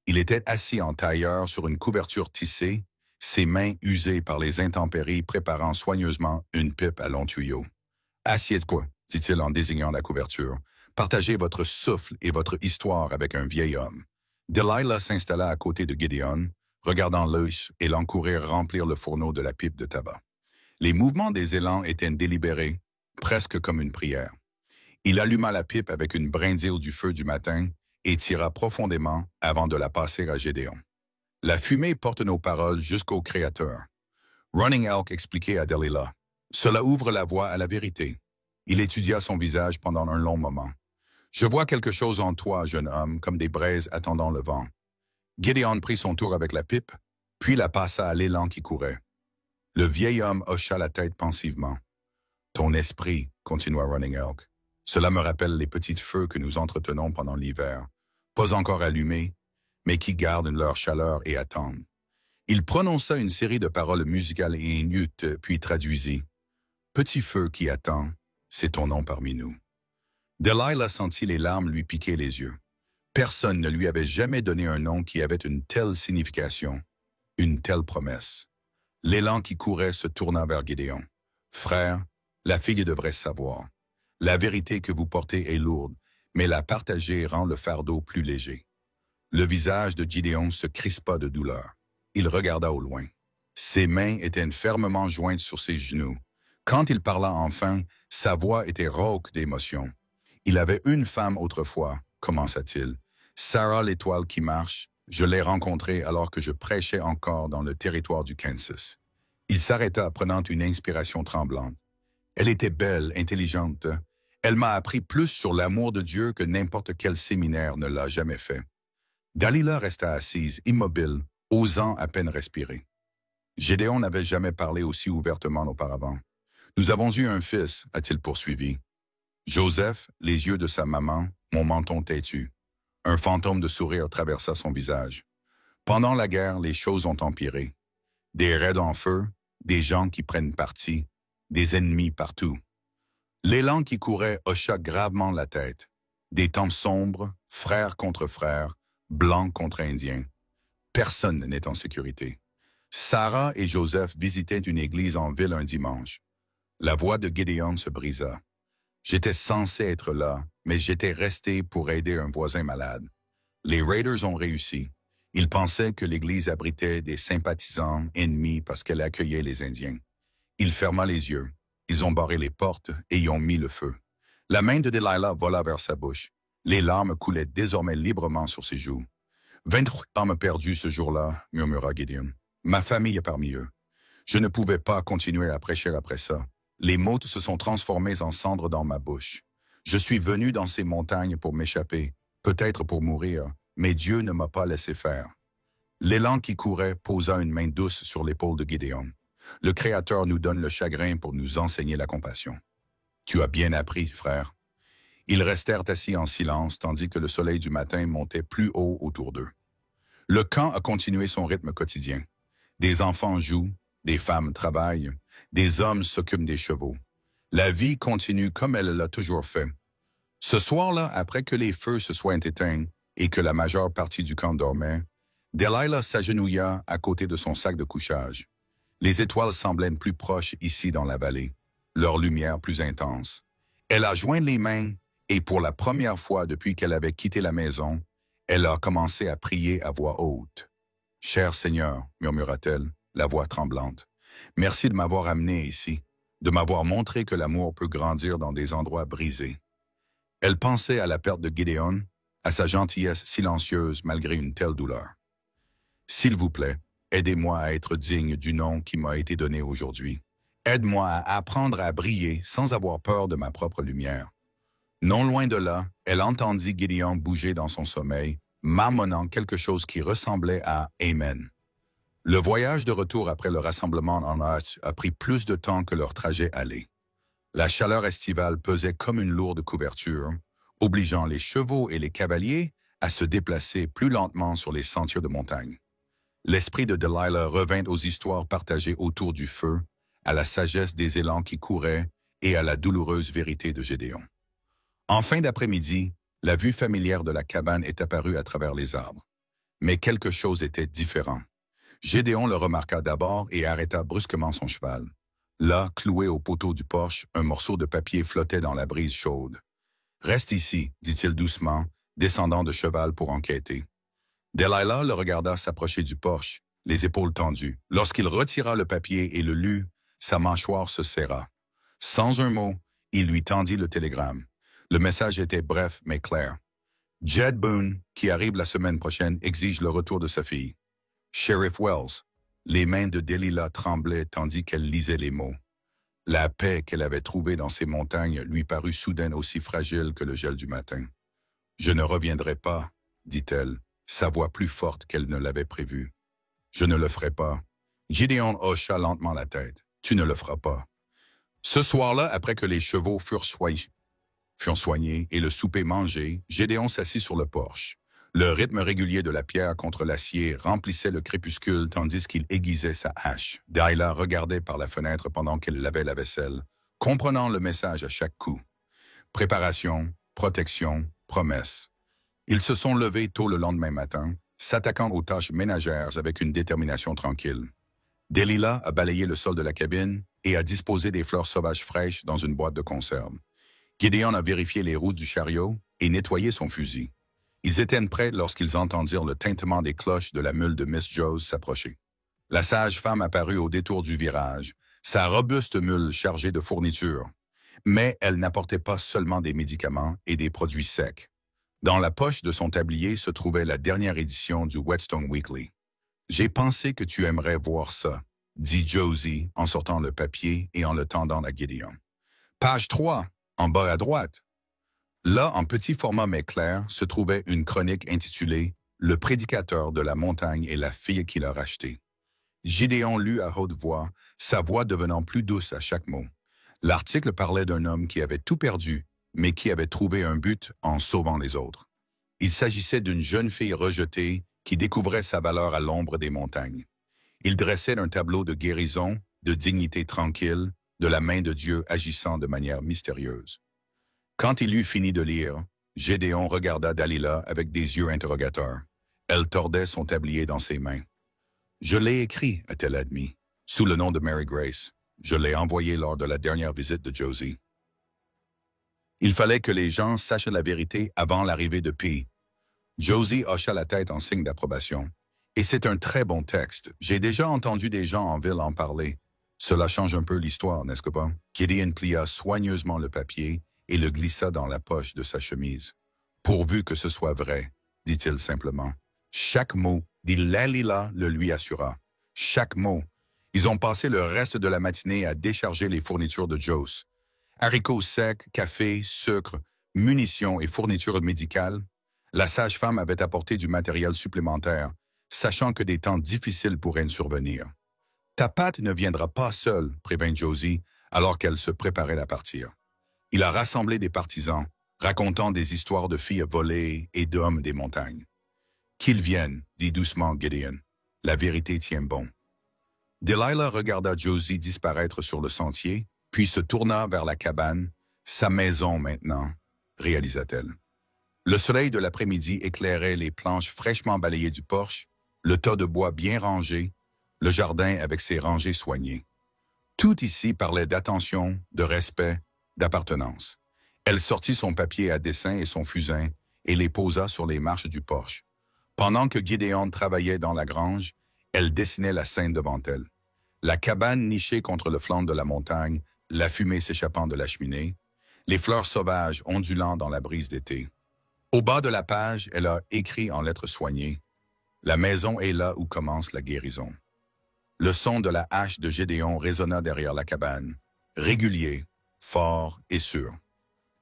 Il était assis en tailleur sur une couverture tissée, ses mains usées par les intempéries préparant soigneusement une pipe à long tuyau. « Assieds-toi, dit-il en désignant la couverture. Partagez votre souffle et votre histoire avec un vieil homme. » Delilah s'installa à côté de Gideon, regardant l'œuf et l'encourir remplir le fourneau de la pipe de tabac. Les mouvements des élans étaient délibérés, presque comme une prière. Il alluma la pipe avec une brindille du feu du matin et tira profondément avant de la passer à Gédéon. La fumée porte nos paroles jusqu'au Créateur. Running Elk expliquait à Delilah. Cela ouvre la voie à la vérité. Il étudia son visage pendant un long moment. Je vois quelque chose en toi, jeune homme, comme des braises attendant le vent. Gideon prit son tour avec la pipe, puis la passa à l'élan qui courait. Le vieil homme hocha la tête pensivement. Ton esprit, continua Running Elk. Cela me rappelle les petits feux que nous entretenons pendant l'hiver, pas encore allumés, mais qui gardent leur chaleur et attendent. Il prononça une série de paroles musicales et inuites, puis traduisit. Petit feu qui attend, c'est ton nom parmi nous. Delilah sentit les larmes lui piquer les yeux. Personne ne lui avait jamais donné un nom qui avait une telle signification, une telle promesse. L'élan qui courait se tourna vers Gédéon. Frère, la fille devrait savoir. La vérité que vous portez est lourde, mais la partager rend le fardeau plus léger. Le visage de Gédéon se crispa de douleur. Il regarda au loin. Ses mains étaient fermement jointes sur ses genoux. Quand il parla enfin, sa voix était rauque d'émotion. Il avait une femme autrefois, commença-t-il. Sarah l'étoile qui marche, je l'ai rencontrée alors que je prêchais encore dans le territoire du Kansas. Il s'arrêta prenant une inspiration tremblante. Elle était belle, intelligente. Elle m'a appris plus sur l'amour de Dieu que n'importe quel séminaire ne l'a jamais fait. Delilah resta assise, immobile, osant à peine respirer. Gédéon n'avait jamais parlé aussi ouvertement auparavant. Nous avons eu un fils, a-t-il poursuivi. Joseph, les yeux de sa maman, mon menton têtu. Un fantôme de sourire traversa son visage. Pendant la guerre, les choses ont empiré. Des raids en feu, des gens qui prennent parti, des ennemis partout. L'élan qui courait hocha gravement la tête. Des temps sombres, frères contre frères, blancs contre indiens. Personne n'est en sécurité. Sarah et Joseph visitaient une église en ville un dimanche. La voix de Gédéon se brisa. J'étais censé être là, mais j'étais resté pour aider un voisin malade. Les Raiders ont réussi. Ils pensaient que l'église abritait des sympathisants ennemis parce qu'elle accueillait les Indiens. Il ferma les yeux. Ils ont barré les portes et y ont mis le feu. La main de Delilah vola vers sa bouche. Les larmes coulaient désormais librement sur ses joues. 23 hommes perdus ce jour-là, murmura Gideon. Ma famille est parmi eux. Je ne pouvais pas continuer à prêcher après ça. Les mots se sont transformés en cendres dans ma bouche. Je suis venu dans ces montagnes pour m'échapper, peut-être pour mourir, mais Dieu ne m'a pas laissé faire. L'élan qui courait posa une main douce sur l'épaule de Gideon. Le Créateur nous donne le chagrin pour nous enseigner la compassion. Tu as bien appris, frère. Ils restèrent assis en silence tandis que le soleil du matin montait plus haut autour d'eux. Le camp a continué son rythme quotidien. Des enfants jouent, des femmes travaillent, des hommes s'occupent des chevaux. La vie continue comme elle l'a toujours fait. Ce soir-là, après que les feux se soient éteints et que la majeure partie du camp dormait, Delilah s'agenouilla à côté de son sac de couchage. Les étoiles semblaient plus proches ici dans la vallée, leur lumière plus intense. Elle a joint les mains et pour la première fois depuis qu'elle avait quitté la maison, elle a commencé à prier à voix haute. « Cher Seigneur, murmura-t-elle, la voix tremblante, merci de m'avoir amené ici, de m'avoir montré que l'amour peut grandir dans des endroits brisés. » Elle pensait à la perte de Gideon, à sa gentillesse silencieuse malgré une telle douleur. « S'il vous plaît, aidez-moi à être digne du nom qui m'a été donné aujourd'hui. Aide-moi à apprendre à briller sans avoir peur de ma propre lumière. » Non loin de là, elle entendit Gideon bouger dans son sommeil, marmonnant quelque chose qui ressemblait à « Amen ». Le voyage de retour après le rassemblement en hâte a pris plus de temps que leur trajet allait. La chaleur estivale pesait comme une lourde couverture, obligeant les chevaux et les cavaliers à se déplacer plus lentement sur les sentiers de montagne. L'esprit de Delilah revint aux histoires partagées autour du feu, à la sagesse des élans qui couraient et à la douloureuse vérité de Gédéon. En fin d'après-midi, la vue familière de la cabane est apparue à travers les arbres. Mais quelque chose était différent. Gédéon le remarqua d'abord et arrêta brusquement son cheval. Là, cloué au poteau du porche, un morceau de papier flottait dans la brise chaude. « Reste ici, dit-il doucement, descendant de cheval pour enquêter. Delilah le regarda s'approcher du porche, les épaules tendues. Lorsqu'il retira le papier et le lut, sa mâchoire se serra. Sans un mot, il lui tendit le télégramme. Le message était bref mais clair. Jed Boone, qui arrive la semaine prochaine, exige le retour de sa fille. Sheriff Wells. Les mains de Delilah tremblaient tandis qu'elle lisait les mots. La paix qu'elle avait trouvée dans ces montagnes lui parut soudain aussi fragile que le gel du matin. « Je ne reviendrai pas, dit-elle, sa voix plus forte qu'elle ne l'avait prévu. « Je ne le ferai pas. » Gideon hocha lentement la tête. « Tu ne le feras pas. » Ce soir-là, après que les chevaux furent soignés et le souper mangé, Gédéon s'assit sur le porche. Le rythme régulier de la pierre contre l'acier remplissait le crépuscule tandis qu'il aiguisait sa hache. Delilah regardait par la fenêtre pendant qu'elle lavait la vaisselle, comprenant le message à chaque coup. Préparation, protection, promesse. Ils se sont levés tôt le lendemain matin, s'attaquant aux tâches ménagères avec une détermination tranquille. Delilah a balayé le sol de la cabine et a disposé des fleurs sauvages fraîches dans une boîte de conserve. Gideon a vérifié les roues du chariot et nettoyé son fusil. Ils étaient prêts lorsqu'ils entendirent le tintement des cloches de la mule de Miss Jones s'approcher. La sage-femme apparut au détour du virage, sa robuste mule chargée de fournitures. Mais elle n'apportait pas seulement des médicaments et des produits secs. Dans la poche de son tablier se trouvait la dernière édition du Whetstone Weekly. « J'ai pensé que tu aimerais voir ça », dit Josie en sortant le papier et en le tendant à Gideon. « Page 3, en bas à droite. » Là, en petit format mais clair, se trouvait une chronique intitulée « Le prédicateur de la montagne et la fille qui l'a racheté ». Gideon lut à haute voix, sa voix devenant plus douce à chaque mot. L'article parlait d'un homme qui avait tout perdu, mais qui avait trouvé un but en sauvant les autres. Il s'agissait d'une jeune fille rejetée qui découvrait sa valeur à l'ombre des montagnes. Il dressait un tableau de guérison, de dignité tranquille, de la main de Dieu agissant de manière mystérieuse. Quand il eut fini de lire, Gédéon regarda Delilah avec des yeux interrogateurs. Elle tordait son tablier dans ses mains. « Je l'ai écrit, a-t-elle admis, sous le nom de Mary Grace. Je l'ai envoyé lors de la dernière visite de Josie. » Il fallait que les gens sachent la vérité avant l'arrivée de P. Josie hocha la tête en signe d'approbation. « Et c'est un très bon texte. J'ai déjà entendu des gens en ville en parler. Cela change un peu l'histoire, n'est-ce pas? » Gideon plia soigneusement le papier et le glissa dans la poche de sa chemise. « Pourvu que ce soit vrai, dit-il simplement. Chaque mot, dit Lalila le lui assura. Chaque mot. Ils ont passé le reste de la matinée à décharger les fournitures de Joss. Haricots secs, café, sucre, munitions et fournitures médicales. La sage-femme avait apporté du matériel supplémentaire, sachant que des temps difficiles pourraient survenir. Ta Pat ne viendra pas seule, prévint Josie, alors qu'elle se préparait à partir. Il a rassemblé des partisans, racontant des histoires de filles volées et d'hommes des montagnes. Qu'ils viennent, dit doucement Gideon. La vérité tient bon. Delilah regarda Josie disparaître sur le sentier, puis se tourna vers la cabane. Sa maison maintenant, réalisa-t-elle. Le soleil de l'après-midi éclairait les planches fraîchement balayées du porche, le tas de bois bien rangé, le jardin avec ses rangées soignées. Tout ici parlait d'attention, de respect, d'appartenance. Elle sortit son papier à dessin et son fusain et les posa sur les marches du porche. Pendant que Gideon travaillait dans la grange, elle dessinait la scène devant elle. La cabane nichée contre le flanc de la montagne, la fumée s'échappant de la cheminée, les fleurs sauvages ondulant dans la brise d'été. Au bas de la page, elle a écrit en lettres soignées « La maison est là où commence la guérison ». Le son de la hache de Gédéon résonna derrière la cabane, régulier, fort et sûr.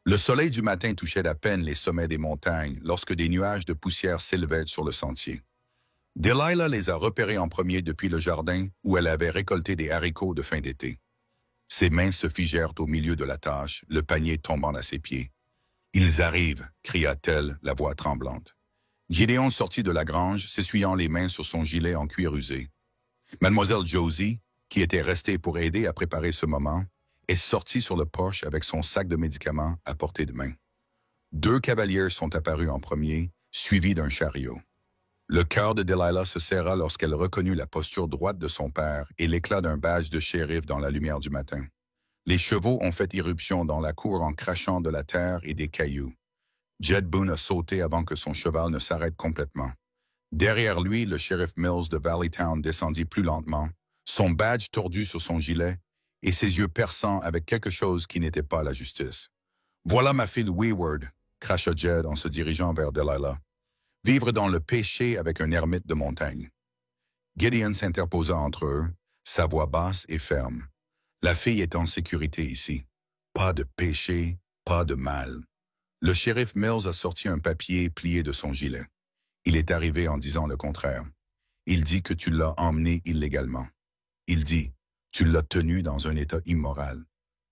Le soleil du matin touchait à peine les sommets des montagnes lorsque des nuages de poussière s'élevaient sur le sentier. Delilah les a repérés en premier depuis le jardin où elle avait récolté des haricots de fin d'été. Ses mains se figèrent au milieu de la tâche, le panier tombant à ses pieds. « Ils arrivent » cria-t-elle, la voix tremblante. Gideon sortit de la grange, s'essuyant les mains sur son gilet en cuir usé. Mademoiselle Josie, qui était restée pour aider à préparer ce moment, est sortie sur le porche avec son sac de médicaments à portée de main. 2 cavaliers sont apparus en premier, suivis d'un chariot. Le cœur de Delilah se serra lorsqu'elle reconnut la posture droite de son père et l'éclat d'un badge de shérif dans la lumière du matin. Les chevaux ont fait irruption dans la cour en crachant de la terre et des cailloux. Jed Boone a sauté avant que son cheval ne s'arrête complètement. Derrière lui, le shérif Mills de Valleytown descendit plus lentement, son badge tordu sur son gilet et ses yeux perçants avec quelque chose qui n'était pas la justice. « Voilà ma fille Wayward », cracha Jed en se dirigeant vers Delilah. « Vivre dans le péché avec un ermite de montagne. » Gideon s'interposa entre eux, sa voix basse et ferme. « La fille est en sécurité ici. Pas de péché, pas de mal. » Le shérif Mills a sorti un papier plié de son gilet. Il est arrivé en disant le contraire. Il dit que tu l'as emmené illégalement. Il dit, tu l'as tenu dans un état immoral.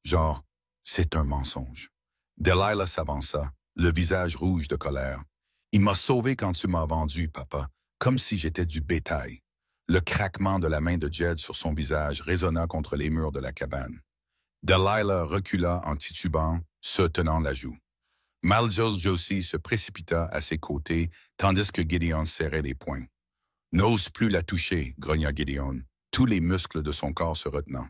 Genre, c'est un mensonge. Delilah s'avança, le visage rouge de colère. Il m'a sauvé quand tu m'as vendu, papa, comme si j'étais du bétail. Le craquement de la main de Jed sur son visage résonna contre les murs de la cabane. Delilah recula en titubant, se tenant la joue. Mademoiselle Josie se précipita à ses côtés, tandis que Gideon serrait les poings. « N'ose plus la toucher, » grogna Gideon, tous les muscles de son corps se retenant.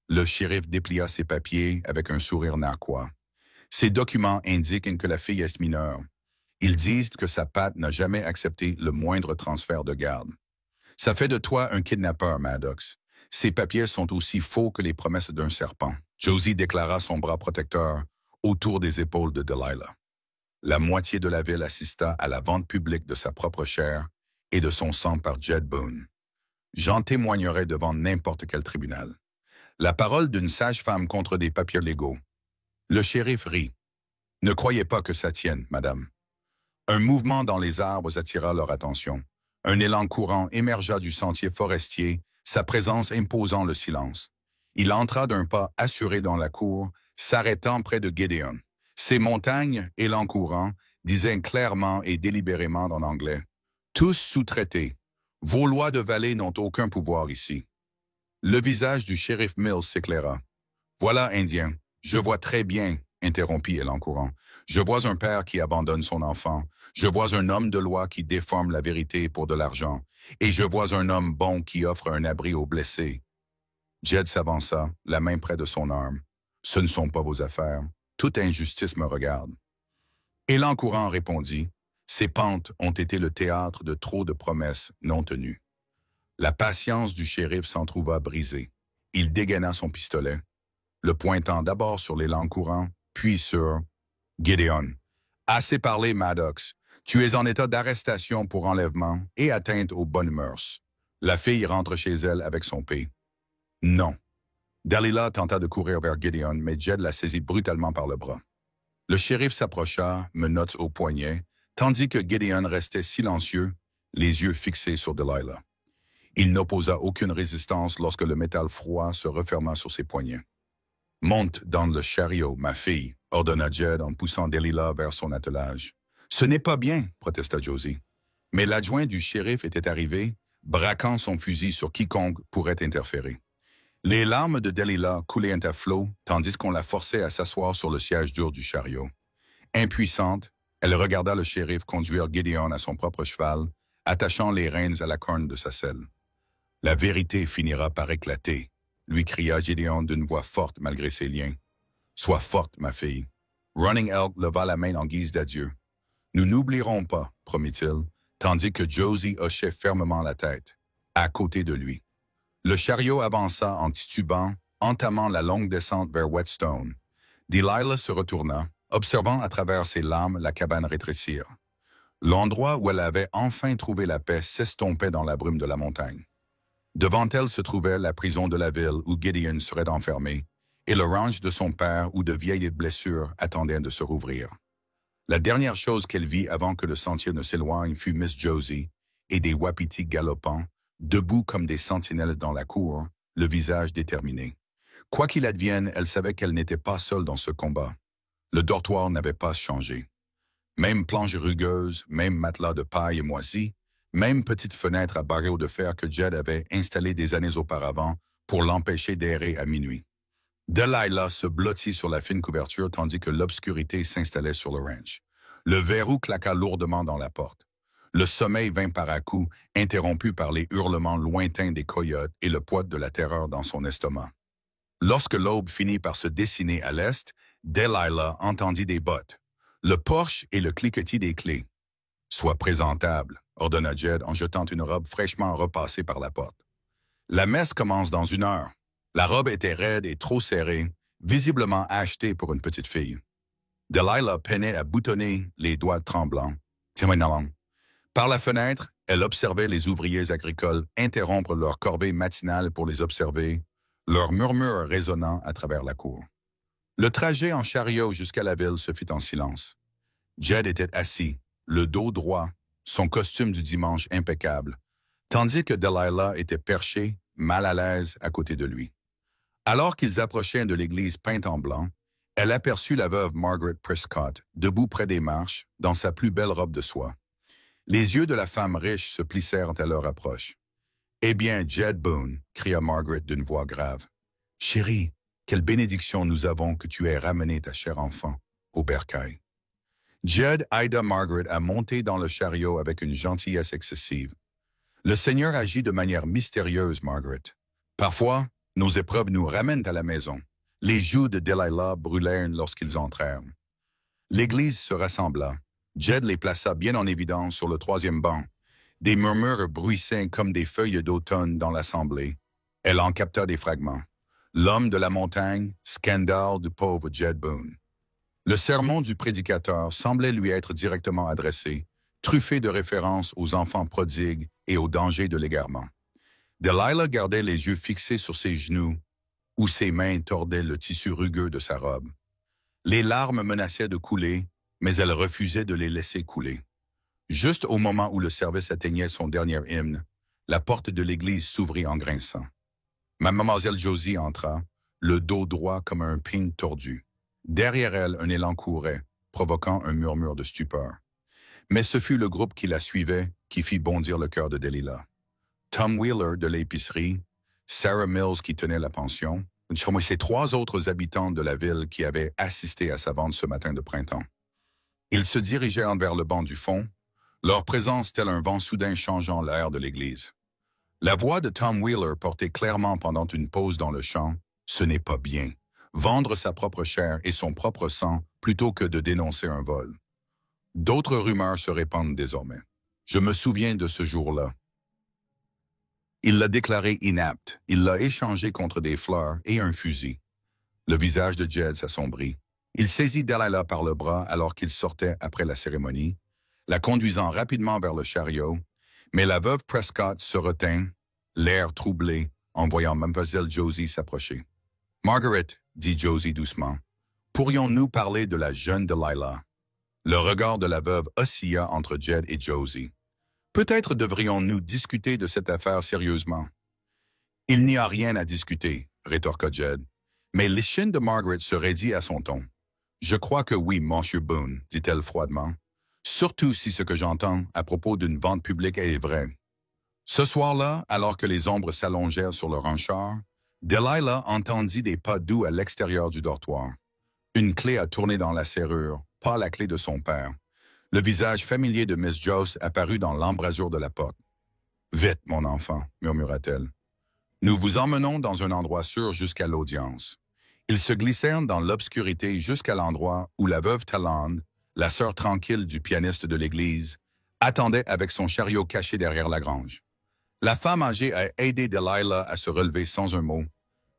Le shérif déplia ses papiers avec un sourire narquois. Ces documents indiquent que la fille est mineure. Ils disent que sa patte n'a jamais accepté le moindre transfert de garde. Ça fait de toi un kidnappeur, Maddox. Ces papiers sont aussi faux que les promesses d'un serpent. Josie déclara son bras protecteur autour des épaules de Delilah. La moitié de la ville assista à la vente publique de sa propre chair et de son sang par Jed Boone. J'en témoignerai devant n'importe quel tribunal. La parole d'une sage-femme contre des papiers légaux. Le shérif rit. Ne croyez pas que ça tienne, madame. Un mouvement dans les arbres attira leur attention. Un élan courant émergea du sentier forestier, sa présence imposant le silence. Il entra d'un pas assuré dans la cour, s'arrêtant près de Gideon. Ces montagnes, élan courant, disaient clairement et délibérément en anglais. Tous sous-traités. Vos lois de vallée n'ont aucun pouvoir ici. Le visage du shérif Mills s'éclaira. Voilà, Indien, je vois très bien, interrompit élan courant. Je vois un père qui abandonne son enfant. Je vois un homme de loi qui déforme la vérité pour de l'argent. Et je vois un homme bon qui offre un abri aux blessés. Jed s'avança, la main près de son arme. Ce ne sont pas vos affaires. Toute injustice me regarde. Élan courant répondit. Ces pentes ont été le théâtre de trop de promesses non tenues. La patience du shérif s'en trouva brisée. Il dégaina son pistolet, le pointant d'abord sur l'élan courant, puis sur Gideon. « Assez parlé, Maddox. Tu es en état d'arrestation pour enlèvement et atteinte aux bonnes mœurs. La fille rentre chez elle avec son P. Non. Dalila tenta de courir vers Gideon, mais Jed la saisit brutalement par le bras. Le shérif s'approcha, menottes au poignet, tandis que Gideon restait silencieux, les yeux fixés sur Delilah. Il n'opposa aucune résistance lorsque le métal froid se referma sur ses poignets. « Monte dans le chariot, ma fille », ordonna Jed en poussant Delilah vers son attelage. « Ce n'est pas bien », protesta Josie. Mais l'adjoint du shérif était arrivé, braquant son fusil sur quiconque pourrait interférer. Les larmes de Delilah coulaient à flot, tandis qu'on la forçait à s'asseoir sur le siège dur du chariot. Impuissante, elle regarda le shérif conduire Gideon à son propre cheval, attachant les rênes à la corne de sa selle. « La vérité finira par éclater », lui cria Gideon d'une voix forte malgré ses liens. « Sois forte, ma fille. » Running Elk leva la main en guise d'adieu. « Nous n'oublierons pas, promit-il, tandis que Josie hochait fermement la tête, à côté de lui. Le chariot avança en titubant, entamant la longue descente vers Whetstone. Delilah se retourna, observant à travers ses larmes la cabane rétrécir. L'endroit où elle avait enfin trouvé la paix s'estompait dans la brume de la montagne. Devant elle se trouvait la prison de la ville où Gideon serait enfermé, et le ranch de son père où de vieilles blessures attendaient de se rouvrir. La dernière chose qu'elle vit avant que le sentier ne s'éloigne fut Miss Josie et des wapitis galopants, debout comme des sentinelles dans la cour, le visage déterminé. Quoi qu'il advienne, elle savait qu'elle n'était pas seule dans ce combat. Le dortoir n'avait pas changé. Même planche rugueuse, même matelas de paille moisi, même petite fenêtre à barreaux de fer que Jed avait installée des années auparavant pour l'empêcher d'errer à minuit. Delilah se blottit sur la fine couverture tandis que l'obscurité s'installait sur le ranch. Le verrou claqua lourdement dans la porte. Le sommeil vint par à-coups, interrompu par les hurlements lointains des coyotes et le poids de la terreur dans son estomac. Lorsque l'aube finit par se dessiner à l'est, Delilah entendit des bottes, le porche et le cliquetis des clés. « Sois présentable », ordonna Jed en jetant une robe fraîchement repassée par la porte. « La messe commence dans 1 heure. » La robe était raide et trop serrée, visiblement achetée pour une petite fille. Delilah peinait à boutonner les doigts tremblants. Par la fenêtre, elle observait les ouvriers agricoles interrompre leur corvée matinale pour les observer, leurs murmures résonnant à travers la cour. Le trajet en chariot jusqu'à la ville se fit en silence. Jed était assis, le dos droit, son costume du dimanche impeccable, tandis que Delilah était perchée, mal à l'aise, à côté de lui. Alors qu'ils approchaient de l'église peinte en blanc, elle aperçut la veuve Margaret Prescott, debout près des marches, dans sa plus belle robe de soie. Les yeux de la femme riche se plissèrent à leur approche. « Eh bien, Jed Boone », cria Margaret d'une voix grave. « Chérie, quelle bénédiction nous avons que tu aies ramené ta chère enfant au bercail. » Jed aida Margaret à monter dans le chariot avec une gentillesse excessive. « Le Seigneur agit de manière mystérieuse, Margaret. Parfois, nos épreuves nous ramènent à la maison. » Les joues de Delilah brûlèrent lorsqu'ils entrèrent. L'église se rassembla. Jed les plaça bien en évidence sur le 3e banc. Des murmures bruissaient comme des feuilles d'automne dans l'assemblée. Elle en capta des fragments. L'homme de la montagne, scandale du pauvre Jed Boone. Le sermon du prédicateur semblait lui être directement adressé, truffé de références aux enfants prodigues et aux dangers de l'égarement. Delilah gardait les yeux fixés sur ses genoux, où ses mains tordaient le tissu rugueux de sa robe. Les larmes menaçaient de couler, mais elle refusait de les laisser couler. Juste au moment où le service atteignait son dernier hymne, la porte de l'église s'ouvrit en grinçant. Mademoiselle Josie entra, le dos droit comme un pin tordu. Derrière elle, un élan courait, provoquant un murmure de stupeur. Mais ce fut le groupe qui la suivait qui fit bondir le cœur de Delilah. Tom Wheeler de l'épicerie, Sarah Mills qui tenait la pension, et ces 3 autres habitants de la ville qui avaient assisté à sa vente ce matin de printemps. Ils se dirigèrent vers le banc du fond, leur présence tel un vent soudain changeant l'air de l'église. La voix de Tom Wheeler portait clairement pendant une pause dans le chant « Ce n'est pas bien, vendre sa propre chair et son propre sang plutôt que de dénoncer un vol. » D'autres rumeurs se répandent désormais. Je me souviens de ce jour-là. Il l'a déclaré inapte. Il l'a échangé contre des fleurs et un fusil. Le visage de Jed s'assombrit. Il saisit Delilah par le bras alors qu'il sortait après la cérémonie. la conduisant rapidement vers le chariot, mais la veuve Prescott se retint, l'air troublé, en voyant Mademoiselle Josie s'approcher. « Margaret, dit Josie doucement, pourrions-nous parler de la jeune Delilah? » Le regard de la veuve oscilla entre Jed et Josie. « Peut-être devrions-nous discuter de cette affaire sérieusement. »« Il n'y a rien à discuter, » rétorqua Jed, mais l'échine de Margaret se raidit à son ton. « Je crois que oui, monsieur Boone, dit-elle froidement, surtout si ce que j'entends à propos d'une vente publique est vrai. » Ce soir-là, alors que les ombres s'allongèrent sur le ranchard, Delilah entendit des pas doux à l'extérieur du dortoir. Une clé a tourné dans la serrure, pas la clé de son père. Le visage familier de Miss Jones apparut dans l'embrasure de la porte. « Vite, mon enfant, murmura-t-elle. Nous vous emmenons dans un endroit sûr jusqu'à l'audience. » Ils se glissèrent dans l'obscurité jusqu'à l'endroit où la veuve Talland, la sœur tranquille du pianiste de l'église, attendait avec son chariot caché derrière la grange. La femme âgée a aidé Delilah à se relever sans un mot,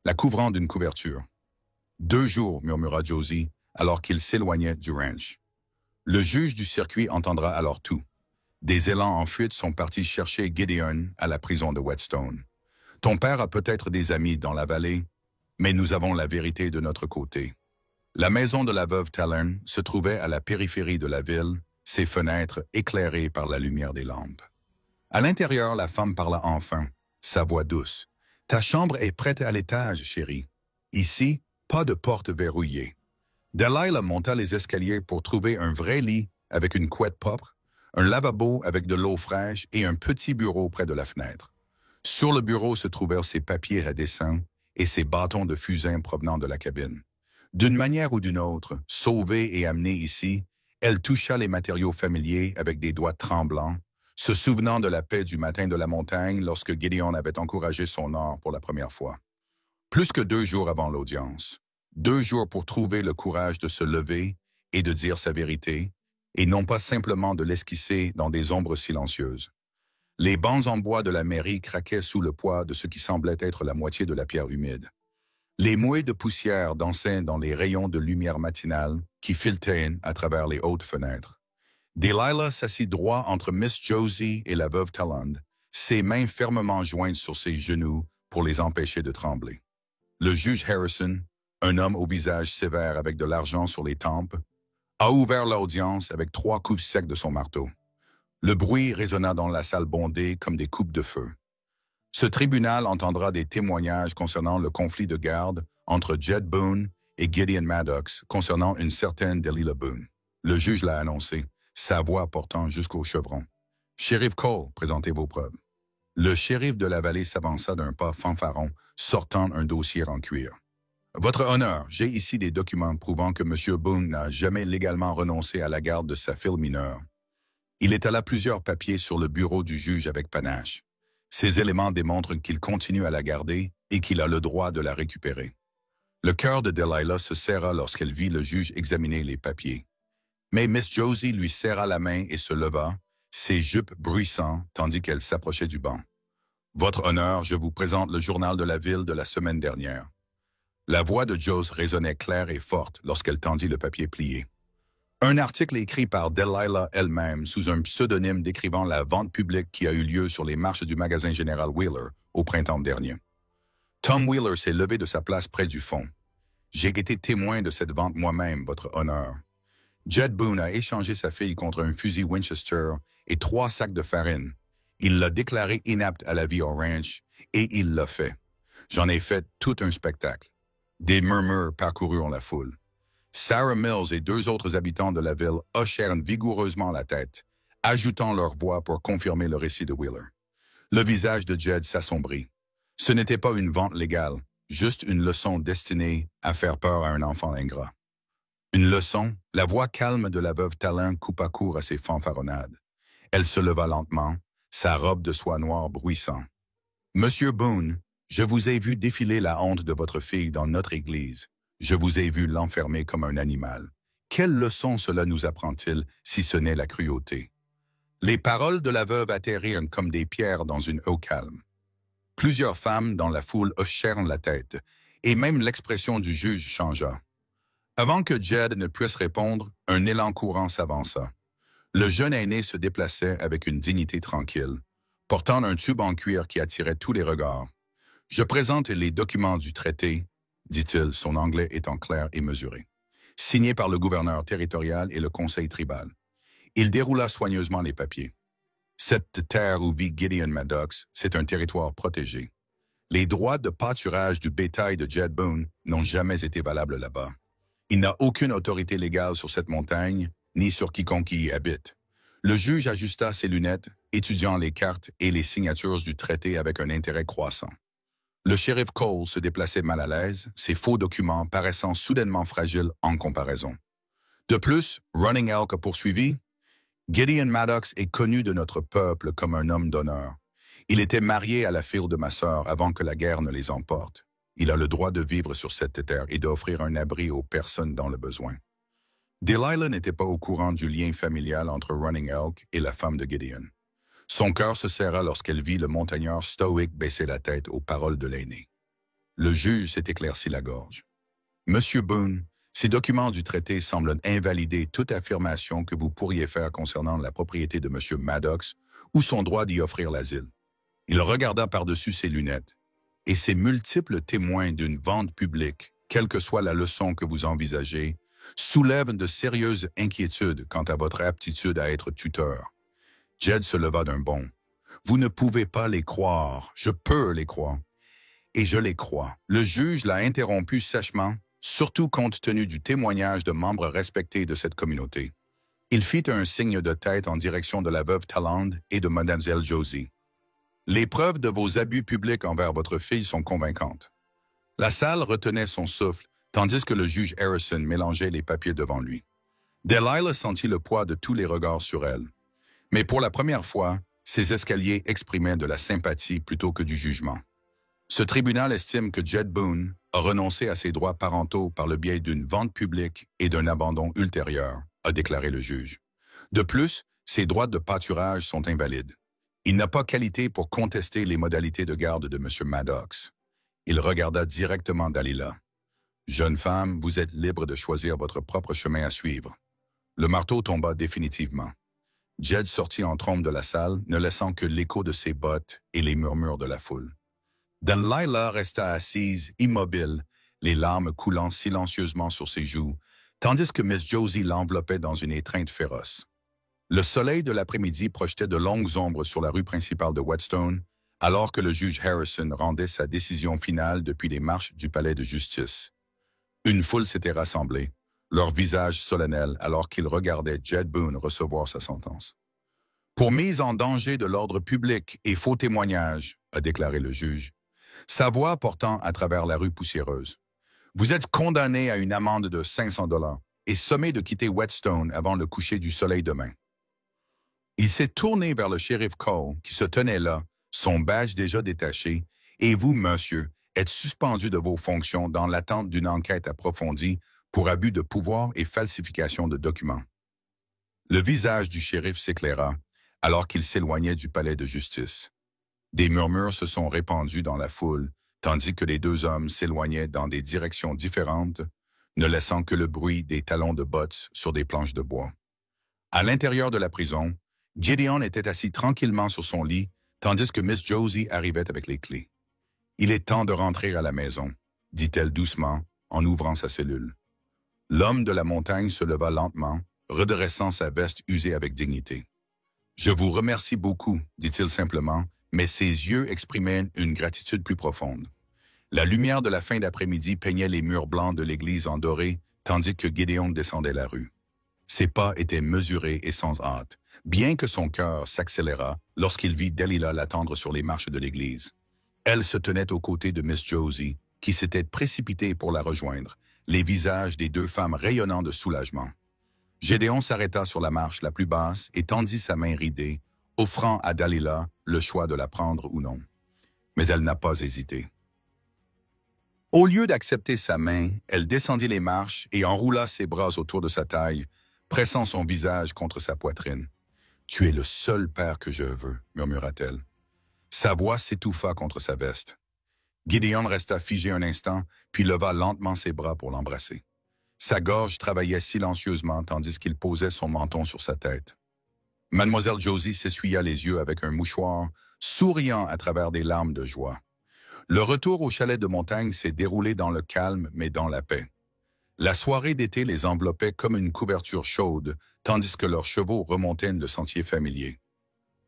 la couvrant d'une couverture. « 2 jours, murmura Josie, alors qu'il s'éloignait du ranch. Le juge du circuit entendra alors tout. Des élans en fuite sont partis chercher Gideon à la prison de Whetstone. Ton père a peut-être des amis dans la vallée, mais nous avons la vérité de notre côté. La maison de la veuve Talland se trouvait à la périphérie de la ville, ses fenêtres éclairées par la lumière des lampes. À l'intérieur, la femme parla enfin, sa voix douce. « Ta chambre est prête à l'étage, chérie. Ici, pas de porte verrouillée. » Delilah monta les escaliers pour trouver un vrai lit avec une couette propre, un lavabo avec de l'eau fraîche et un petit bureau près de la fenêtre. Sur le bureau se trouvèrent ses papiers à dessin et ses bâtons de fusain provenant de la cabine. D'une manière ou d'une autre, sauvée et amenée ici, elle toucha les matériaux familiers avec des doigts tremblants, se souvenant de la paix du matin de la montagne lorsque Gideon avait encouragé son or pour la première fois. Plus que 2 jours avant l'audience, 2 jours pour trouver le courage de se lever et de dire sa vérité, et non pas simplement de l'esquisser dans des ombres silencieuses. Les bancs en bois de la mairie craquaient sous le poids de ce qui semblait être la moitié de la pierre humide. Les mouées de poussière dansaient dans les rayons de lumière matinale qui filtraient à travers les hautes fenêtres. Delilah s'assit droit entre Miss Josie et la veuve Talland, ses mains fermement jointes sur ses genoux pour les empêcher de trembler. Le juge Harrison, un homme au visage sévère avec de l'argent sur les tempes, a ouvert l'audience avec 3 coups secs de son marteau. Le bruit résonna dans la salle bondée comme des coupes de feu. Ce tribunal entendra des témoignages concernant le conflit de garde entre Jed Boone et Gideon Maddox concernant une certaine Delilah Boone. Le juge l'a annoncé, sa voix portant jusqu'au chevron. « Shérif Cole, présentez vos preuves. » Le shérif de la vallée s'avança d'un pas fanfaron, sortant un dossier en cuir. « Votre honneur, j'ai ici des documents prouvant que M. Boone n'a jamais légalement renoncé à la garde de sa fille mineure. Il étala plusieurs papiers sur le bureau du juge avec panache. Ces éléments démontrent qu'il continue à la garder et qu'il a le droit de la récupérer. » Le cœur de Delilah se serra lorsqu'elle vit le juge examiner les papiers. Mais Miss Josie lui serra la main et se leva, ses jupes bruissant tandis qu'elle s'approchait du banc. « Votre honneur, je vous présente le journal de la ville de la semaine dernière. » La voix de Josie résonnait claire et forte lorsqu'elle tendit le papier plié. Un article écrit par Delilah elle-même sous un pseudonyme décrivant la vente publique qui a eu lieu sur les marches du magasin général Wheeler au printemps dernier. Tom Wheeler s'est levé de sa place près du fond. « J'ai été témoin de cette vente moi-même, votre honneur. » Jed Boone a échangé sa fille contre un fusil Winchester et 3 sacs de farine. Il l'a déclaré inapte à la vie au ranch, et il l'a fait. J'en ai fait tout un spectacle. Des murmures parcoururent la foule. Sarah Mills et 2 autres habitants de la ville hochèrent vigoureusement la tête, ajoutant leur voix pour confirmer le récit de Wheeler. Le visage de Jed s'assombrit. Ce n'était pas une vente légale, juste une leçon destinée à faire peur à un enfant ingrat. Une leçon, la voix calme de la veuve Talland coupa court à ses fanfaronnades. Elle se leva lentement, sa robe de soie noire bruissant. « Monsieur Boone, je vous ai vu défiler la honte de votre fille dans notre église. Je vous ai vu l'enfermer comme un animal. Quelle leçon cela nous apprend-il, si ce n'est la cruauté? » Les paroles de la veuve atterrirent comme des pierres dans une eau calme. Plusieurs femmes dans la foule hochèrent la tête, et même l'expression du juge changea. Avant que Jed ne puisse répondre, un élan courant s'avança. Le jeune aîné se déplaçait avec une dignité tranquille, portant un tube en cuir qui attirait tous les regards. « Je présente les documents du traité, dit-il, son anglais étant clair et mesuré, signé par le gouverneur territorial et le conseil tribal. Il déroula soigneusement les papiers. Cette terre où vit Gideon Maddox, c'est un territoire protégé. Les droits de pâturage du bétail de Jed Boone n'ont jamais été valables là-bas. Il n'a aucune autorité légale sur cette montagne, ni sur quiconque y habite. Le juge ajusta ses lunettes, étudiant les cartes et les signatures du traité avec un intérêt croissant. Le shérif Cole se déplaçait mal à l'aise, ses faux documents paraissant soudainement fragiles en comparaison. De plus, Running Elk a poursuivi. Gideon Maddox est connu de notre peuple comme un homme d'honneur. Il était marié à la fille de ma sœur avant que la guerre ne les emporte. Il a le droit de vivre sur cette terre et d'offrir un abri aux personnes dans le besoin. Delilah n'était pas au courant du lien familial entre Running Elk et la femme de Gideon. Son cœur se serra lorsqu'elle vit le montagnard stoïque baisser la tête aux paroles de l'aîné. Le juge s'est éclairci la gorge. « Monsieur Boone, ces documents du traité semblent invalider toute affirmation que vous pourriez faire concernant la propriété de Monsieur Maddox ou son droit d'y offrir l'asile. » Il regarda par-dessus ses lunettes. « Et ces multiples témoins d'une vente publique, quelle que soit la leçon que vous envisagez, soulèvent de sérieuses inquiétudes quant à votre aptitude à être tuteur. » Jed se leva d'un bond. « Vous ne pouvez pas les croire. Je peux les croire. » Et je les crois. Le juge l'a interrompu sèchement, surtout compte tenu du témoignage de membres respectés de cette communauté. Il fit un signe de tête en direction de la veuve Talland et de Mademoiselle Josie. Les preuves de vos abus publics envers votre fille sont convaincantes. La salle retenait son souffle, tandis que le juge Harrison mélangeait les papiers devant lui. Delilah sentit le poids de tous les regards sur elle. Mais pour la première fois, ses escaliers exprimaient de la sympathie plutôt que du jugement. Ce tribunal estime que Jed Boone a renoncé à ses droits parentaux par le biais d'une vente publique et d'un abandon ultérieur, a déclaré le juge. De plus, ses droits de pâturage sont invalides. Il n'a pas qualité pour contester les modalités de garde de M. Maddox. Il regarda directement Delilah. « Jeune femme, vous êtes libre de choisir votre propre chemin à suivre. » Le marteau tomba définitivement. Jed sortit en trombe de la salle, ne laissant que l'écho de ses bottes et les murmures de la foule. Delilah resta assise, immobile, les larmes coulant silencieusement sur ses joues, tandis que Miss Josie l'enveloppait dans une étreinte féroce. Le soleil de l'après-midi projetait de longues ombres sur la rue principale de Whetstone, alors que le juge Harrison rendait sa décision finale depuis les marches du palais de justice. Une foule s'était rassemblée, leur visage solennel alors qu'ils regardaient Jed Boone recevoir sa sentence. « Pour mise en danger de l'ordre public et faux témoignage, » a déclaré le juge, sa voix portant à travers la rue poussiéreuse. « Vous êtes condamné à une amende de 500 $ et sommé de quitter Whetstone avant le coucher du soleil demain. » Il s'est tourné vers le shérif Cole, qui se tenait là, son badge déjà détaché, et vous, monsieur, êtes suspendu de vos fonctions dans l'attente d'une enquête approfondie pour abus de pouvoir et falsification de documents. Le visage du shérif s'éclaira, alors qu'il s'éloignait du palais de justice. Des murmures se sont répandus dans la foule, tandis que les deux hommes s'éloignaient dans des directions différentes, ne laissant que le bruit des talons de bottes sur des planches de bois. À l'intérieur de la prison, Gideon était assis tranquillement sur son lit, tandis que Miss Josie arrivait avec les clés. « Il est temps de rentrer à la maison, » dit-elle doucement, en ouvrant sa cellule. L'homme de la montagne se leva lentement, redressant sa veste usée avec dignité. « Je vous remercie beaucoup, » dit-il simplement, mais ses yeux exprimaient une gratitude plus profonde. La lumière de la fin d'après-midi peignait les murs blancs de l'église en doré, tandis que Gideon descendait la rue. Ses pas étaient mesurés et sans hâte, bien que son cœur s'accéléra lorsqu'il vit Delilah l'attendre sur les marches de l'église. Elle se tenait aux côtés de Miss Josie, qui s'était précipitée pour la rejoindre, les visages des deux femmes rayonnant de soulagement. Gédéon s'arrêta sur la marche la plus basse et tendit sa main ridée, offrant à Delilah le choix de la prendre ou non. Mais elle n'a pas hésité. Au lieu d'accepter sa main, elle descendit les marches et enroula ses bras autour de sa taille, pressant son visage contre sa poitrine. « Tu es le seul père que je veux, » murmura-t-elle. Sa voix s'étouffa contre sa veste. Gideon resta figé un instant, puis leva lentement ses bras pour l'embrasser. Sa gorge travaillait silencieusement tandis qu'il posait son menton sur sa tête. Mademoiselle Josie s'essuya les yeux avec un mouchoir, souriant à travers des larmes de joie. Le retour au chalet de montagne s'est déroulé dans le calme, mais dans la paix. La soirée d'été les enveloppait comme une couverture chaude, tandis que leurs chevaux remontaient le sentier familier.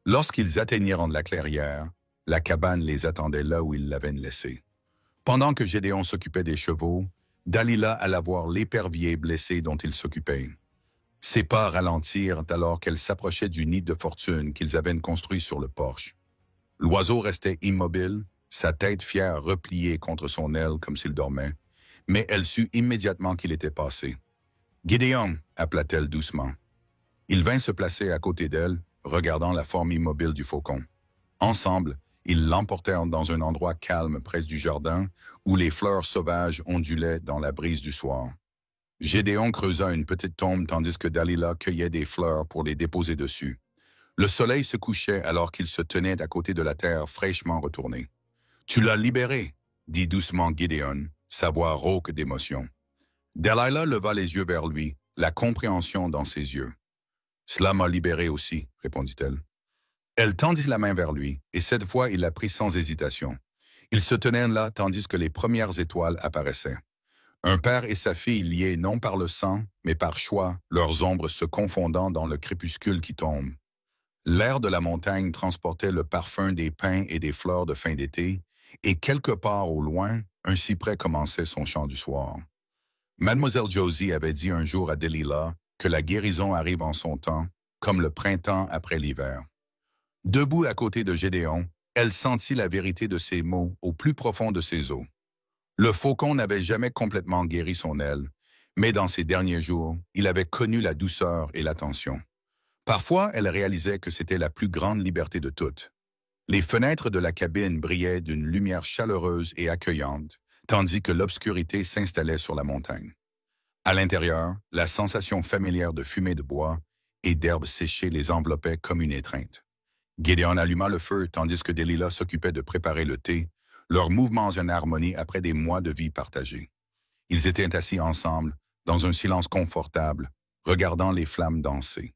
Lorsqu'ils atteignirent la clairière, la cabane les attendait là où ils l'avaient laissée. Pendant que Gédéon s'occupait des chevaux, Dalila alla voir l'épervier blessé dont il s'occupait. Ses pas ralentirent alors qu'elle s'approchait du nid de fortune qu'ils avaient construit sur le porche. L'oiseau restait immobile, sa tête fière repliée contre son aile comme s'il dormait, mais elle sut immédiatement qu'il était passé. « Gédéon » appela-t-elle doucement. Il vint se placer à côté d'elle, regardant la forme immobile du faucon. Ensemble, ils l'emportèrent dans un endroit calme près du jardin où les fleurs sauvages ondulaient dans la brise du soir. Gédéon creusa une petite tombe tandis que Dalila cueillait des fleurs pour les déposer dessus. Le soleil se couchait alors qu'il se tenait à côté de la terre fraîchement retournée. « Tu l'as libéré » dit doucement Gédéon, sa voix rauque d'émotion. Dalila leva les yeux vers lui, la compréhension dans ses yeux. « Cela m'a libéré aussi » répondit-elle. Elle tendit la main vers lui, et cette fois il la prit sans hésitation. Ils se tenaient là tandis que les premières étoiles apparaissaient. Un père et sa fille liés non par le sang, mais par choix, leurs ombres se confondant dans le crépuscule qui tombe. L'air de la montagne transportait le parfum des pins et des fleurs de fin d'été, et quelque part au loin, un cyprès commençait son chant du soir. Mademoiselle Josie avait dit un jour à Delilah que la guérison arrive en son temps, comme le printemps après l'hiver. Debout à côté de Gédéon, elle sentit la vérité de ces mots au plus profond de ses os. Le faucon n'avait jamais complètement guéri son aile, mais dans ces derniers jours, il avait connu la douceur et l'attention. Parfois, elle réalisait que c'était la plus grande liberté de toutes. Les fenêtres de la cabine brillaient d'une lumière chaleureuse et accueillante, tandis que l'obscurité s'installait sur la montagne. À l'intérieur, la sensation familière de fumée de bois et d'herbes séchées les enveloppait comme une étreinte. Gédéon alluma le feu tandis que Delilah s'occupait de préparer le thé, leurs mouvements en harmonie après des mois de vie partagée. Ils étaient assis ensemble, dans un silence confortable, regardant les flammes danser.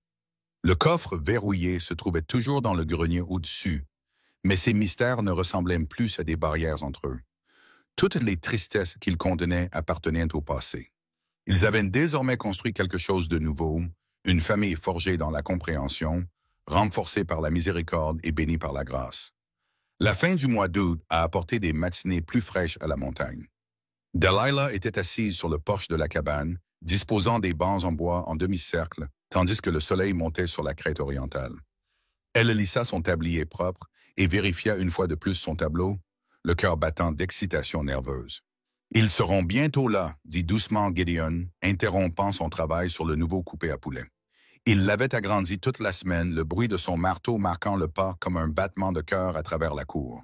Le coffre verrouillé se trouvait toujours dans le grenier au-dessus, mais ces mystères ne ressemblaient plus à des barrières entre eux. Toutes les tristesses qu'ils contenaient appartenaient au passé. Ils avaient désormais construit quelque chose de nouveau, une famille forgée dans la compréhension, renforcée par la miséricorde et bénie par la grâce. La fin du mois d'août a apporté des matinées plus fraîches à la montagne. Delilah était assise sur le porche de la cabane, disposant des bancs en bois en demi-cercle, tandis que le soleil montait sur la crête orientale. Elle lissa son tablier propre et vérifia une fois de plus son tableau, le cœur battant d'excitation nerveuse. « Ils seront bientôt là », dit doucement Gédéon, interrompant son travail sur le nouveau coupé à poulet. Il l'avait agrandi toute la semaine, le bruit de son marteau marquant le pas comme un battement de cœur à travers la cour.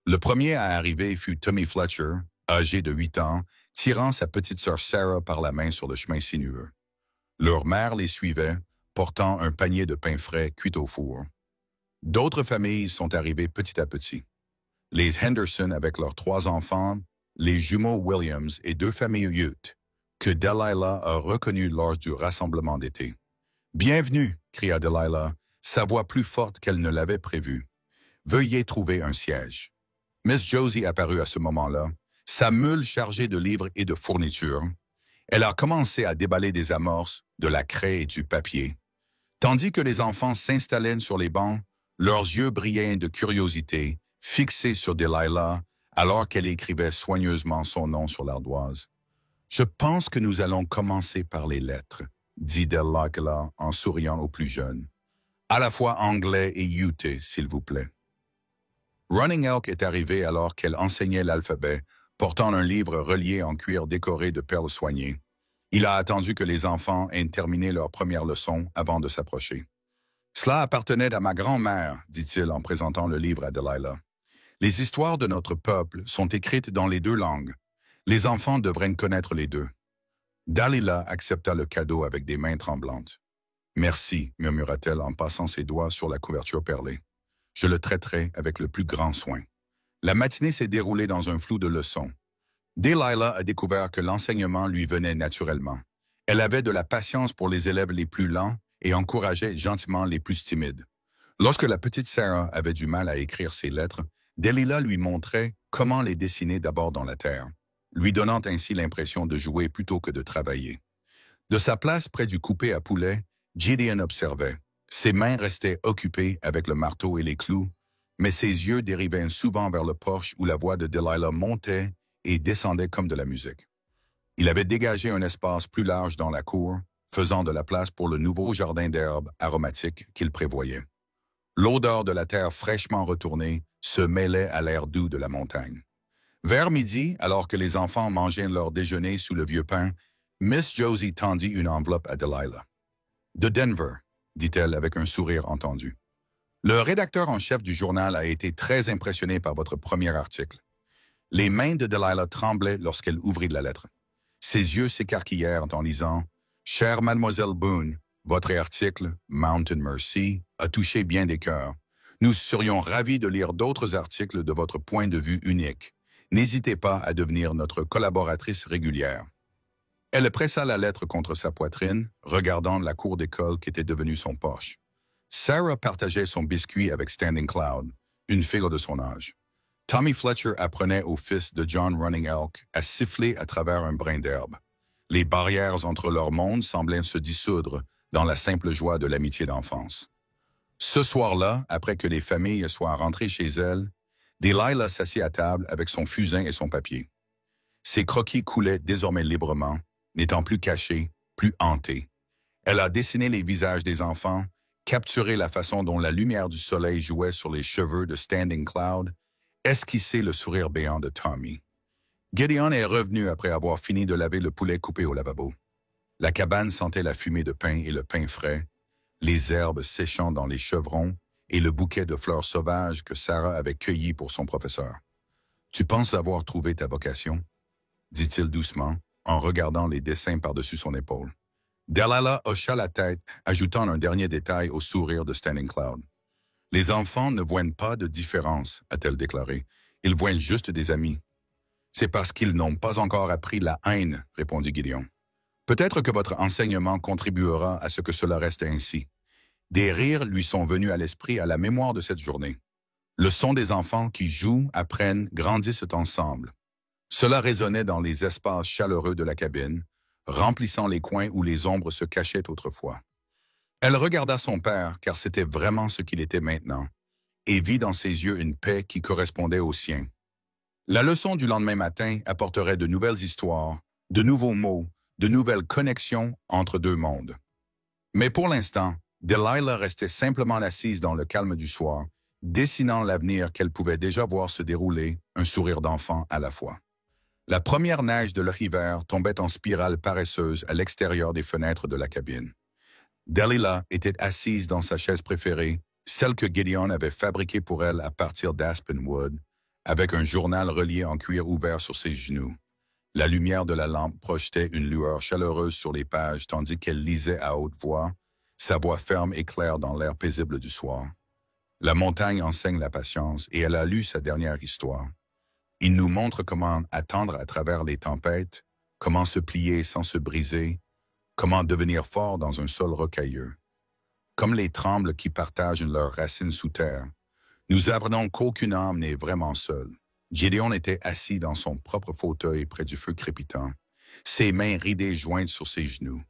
Le premier à arriver fut Tommy Fletcher, âgé de 8 ans, tirant sa petite sœur Sarah par la main sur le chemin sinueux. Leur mère les suivait, portant un panier de pain frais cuit au four. D'autres familles sont arrivées petit à petit. Les Henderson avec leurs 3 enfants, les jumeaux Williams et 2 familles Ute, que Delilah a reconnues lors du rassemblement d'été. « Bienvenue » cria Delilah, sa voix plus forte qu'elle ne l'avait prévu. « Veuillez trouver un siège. » Miss Josie apparut à ce moment-là, sa mule chargée de livres et de fournitures. Elle a commencé à déballer des amorces, de la craie et du papier. Tandis que les enfants s'installaient sur les bancs, leurs yeux brillaient de curiosité, fixés sur Delilah, alors qu'elle écrivait soigneusement son nom sur l'ardoise. « Je pense que nous allons commencer par les lettres, » dit Delilah en souriant aux plus jeunes. « À la fois anglais et Ute, s'il vous plaît. » Running Elk est arrivé alors qu'elle enseignait l'alphabet, portant un livre relié en cuir décoré de perles soignées. Il a attendu que les enfants aient terminé leur première leçon avant de s'approcher. « Cela appartenait à ma grand-mère, dit-il en présentant le livre à Delilah. Les histoires de notre peuple sont écrites dans les 2 langues. Les enfants devraient connaître les 2. Delilah accepta le cadeau avec des mains tremblantes. « Merci, murmura-t-elle en passant ses doigts sur la couverture perlée. Je le traiterai avec le plus grand soin. » La matinée s'est déroulée dans un flou de leçons. Delilah a découvert que l'enseignement lui venait naturellement. Elle avait de la patience pour les élèves les plus lents et encourageait gentiment les plus timides. Lorsque la petite Sarah avait du mal à écrire ses lettres, Delilah lui montrait comment les dessiner d'abord dans la terre, lui donnant ainsi l'impression de jouer plutôt que de travailler. De sa place près du coupé à poulet, Gideon observait. Ses mains restaient occupées avec le marteau et les clous, mais ses yeux dérivaient souvent vers le porche où la voix de Delilah montait et descendait comme de la musique. Il avait dégagé un espace plus large dans la cour, faisant de la place pour le nouveau jardin d'herbes aromatiques qu'il prévoyait. L'odeur de la terre fraîchement retournée se mêlait à l'air doux de la montagne. Vers midi, alors que les enfants mangeaient leur déjeuner sous le vieux pin, Miss Josie tendit une enveloppe à Delilah. « De Denver », dit-elle avec un sourire entendu. « Le rédacteur en chef du journal a été très impressionné par votre premier article. » Les mains de Delilah tremblaient lorsqu'elle ouvrit la lettre. Ses yeux s'écarquillèrent en lisant « Chère mademoiselle Boone, votre article, Mountain Mercy, a touché bien des cœurs. Nous serions ravis de lire d'autres articles de votre point de vue unique. N'hésitez pas à devenir notre collaboratrice régulière. » Elle pressa la lettre contre sa poitrine, regardant la cour d'école qui était devenue son poche. Sarah partageait son biscuit avec Standing Cloud, une fille de son âge. Tommy Fletcher apprenait au fils de John Running Elk à siffler à travers un brin d'herbe. Les barrières entre leurs mondes semblaient se dissoudre dans la simple joie de l'amitié d'enfance. Ce soir-là, après que les familles soient rentrées chez elles, Delilah s'assit à table avec son fusain et son papier. Ses croquis coulaient désormais librement, n'étant plus cachés, plus hantés. Elle a dessiné les visages des enfants, capturé la façon dont la lumière du soleil jouait sur les cheveux de Standing Cloud, esquissé le sourire béant de Tommy. Gideon est revenu après avoir fini de laver le poulet coupé au lavabo. La cabane sentait la fumée de pain et le pain frais, les herbes séchant dans les chevrons et le bouquet de fleurs sauvages que Sarah avait cueilli pour son professeur. « Tu penses avoir trouvé ta vocation ?» dit-il doucement, en regardant les dessins par-dessus son épaule. Delilah hocha la tête, ajoutant un dernier détail au sourire de Standing Cloud. « Les enfants ne voient pas de différence, a-t-elle déclaré. Ils voient juste des amis. »« C'est parce qu'ils n'ont pas encore appris la haine, » répondit Gideon. « Peut-être que votre enseignement contribuera à ce que cela reste ainsi. » Des rires lui sont venus à l'esprit à la mémoire de cette journée. Le son des enfants qui jouent, apprennent, grandissent ensemble. Cela résonnait dans les espaces chaleureux de la cabine, remplissant les coins où les ombres se cachaient autrefois. Elle regarda son père, car c'était vraiment ce qu'il était maintenant, et vit dans ses yeux une paix qui correspondait au sien. La leçon du lendemain matin apporterait de nouvelles histoires, de nouveaux mots, de nouvelles connexions entre deux mondes. Mais pour l'instant, Delilah restait simplement assise dans le calme du soir, dessinant l'avenir qu'elle pouvait déjà voir se dérouler, un sourire d'enfant à la fois. La première neige de leur hiver tombait en spirale paresseuse à l'extérieur des fenêtres de la cabine. Delilah était assise dans sa chaise préférée, celle que Gideon avait fabriquée pour elle à partir d'Aspen Wood, avec un journal relié en cuir ouvert sur ses genoux. La lumière de la lampe projetait une lueur chaleureuse sur les pages tandis qu'elle lisait à haute voix, sa voix ferme et claire dans l'air paisible du soir. La montagne enseigne la patience et elle a lu sa dernière histoire. Il nous montre comment attendre à travers les tempêtes, comment se plier sans se briser, comment devenir fort dans un sol rocailleux. Comme les trembles qui partagent leurs racines sous terre, nous apprenons qu'aucune âme n'est vraiment seule. Gideon était assis dans son propre fauteuil près du feu crépitant, ses mains ridées jointes sur ses genoux.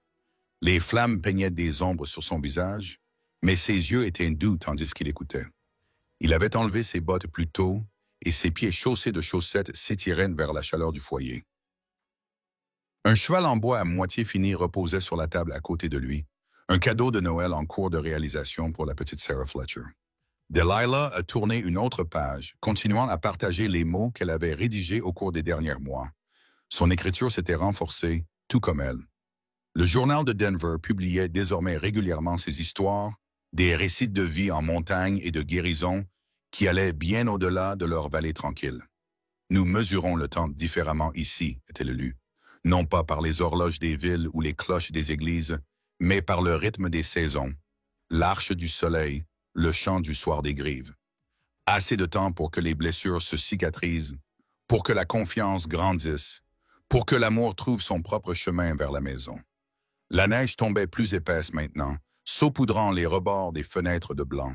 Les flammes peignaient des ombres sur son visage, mais ses yeux étaient doux tandis qu'il écoutait. Il avait enlevé ses bottes plus tôt, et ses pieds chaussés de chaussettes s'étiraient vers la chaleur du foyer. Un cheval en bois à moitié fini reposait sur la table à côté de lui, un cadeau de Noël en cours de réalisation pour la petite Sarah Fletcher. Delilah a tourné une autre page, continuant à partager les mots qu'elle avait rédigés au cours des derniers mois. Son écriture s'était renforcée, tout comme elle. Le journal de Denver publiait désormais régulièrement ses histoires, des récits de vie en montagne et de guérison qui allaient bien au-delà de leur vallée tranquille. Nous mesurons le temps différemment ici, était-il lu, non pas par les horloges des villes ou les cloches des églises, mais par le rythme des saisons, l'arche du soleil, le chant du soir des grives. Assez de temps pour que les blessures se cicatrisent, pour que la confiance grandisse, pour que l'amour trouve son propre chemin vers la maison. La neige tombait plus épaisse maintenant, saupoudrant les rebords des fenêtres de blanc.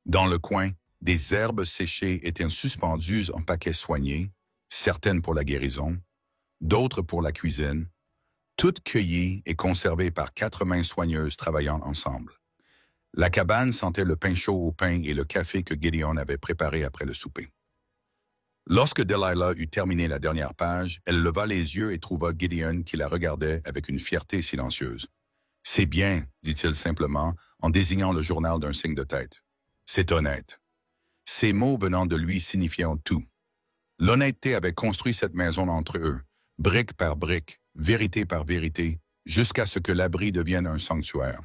Dans le coin, des herbes séchées étaient suspendues en paquets soignés, certaines pour la guérison, d'autres pour la cuisine, toutes cueillies et conservées par 4 mains soigneuses travaillant ensemble. La cabane sentait le pain chaud au pain et le café que Gideon avait préparé après le souper. Lorsque Delilah eut terminé la dernière page, elle leva les yeux et trouva Gideon qui la regardait avec une fierté silencieuse. « C'est bien, dit-il simplement, en désignant le journal d'un signe de tête. C'est honnête. » Ces mots venant de lui signifiaient tout. L'honnêteté avait construit cette maison entre eux, brique par brique, vérité par vérité, jusqu'à ce que l'abri devienne un sanctuaire.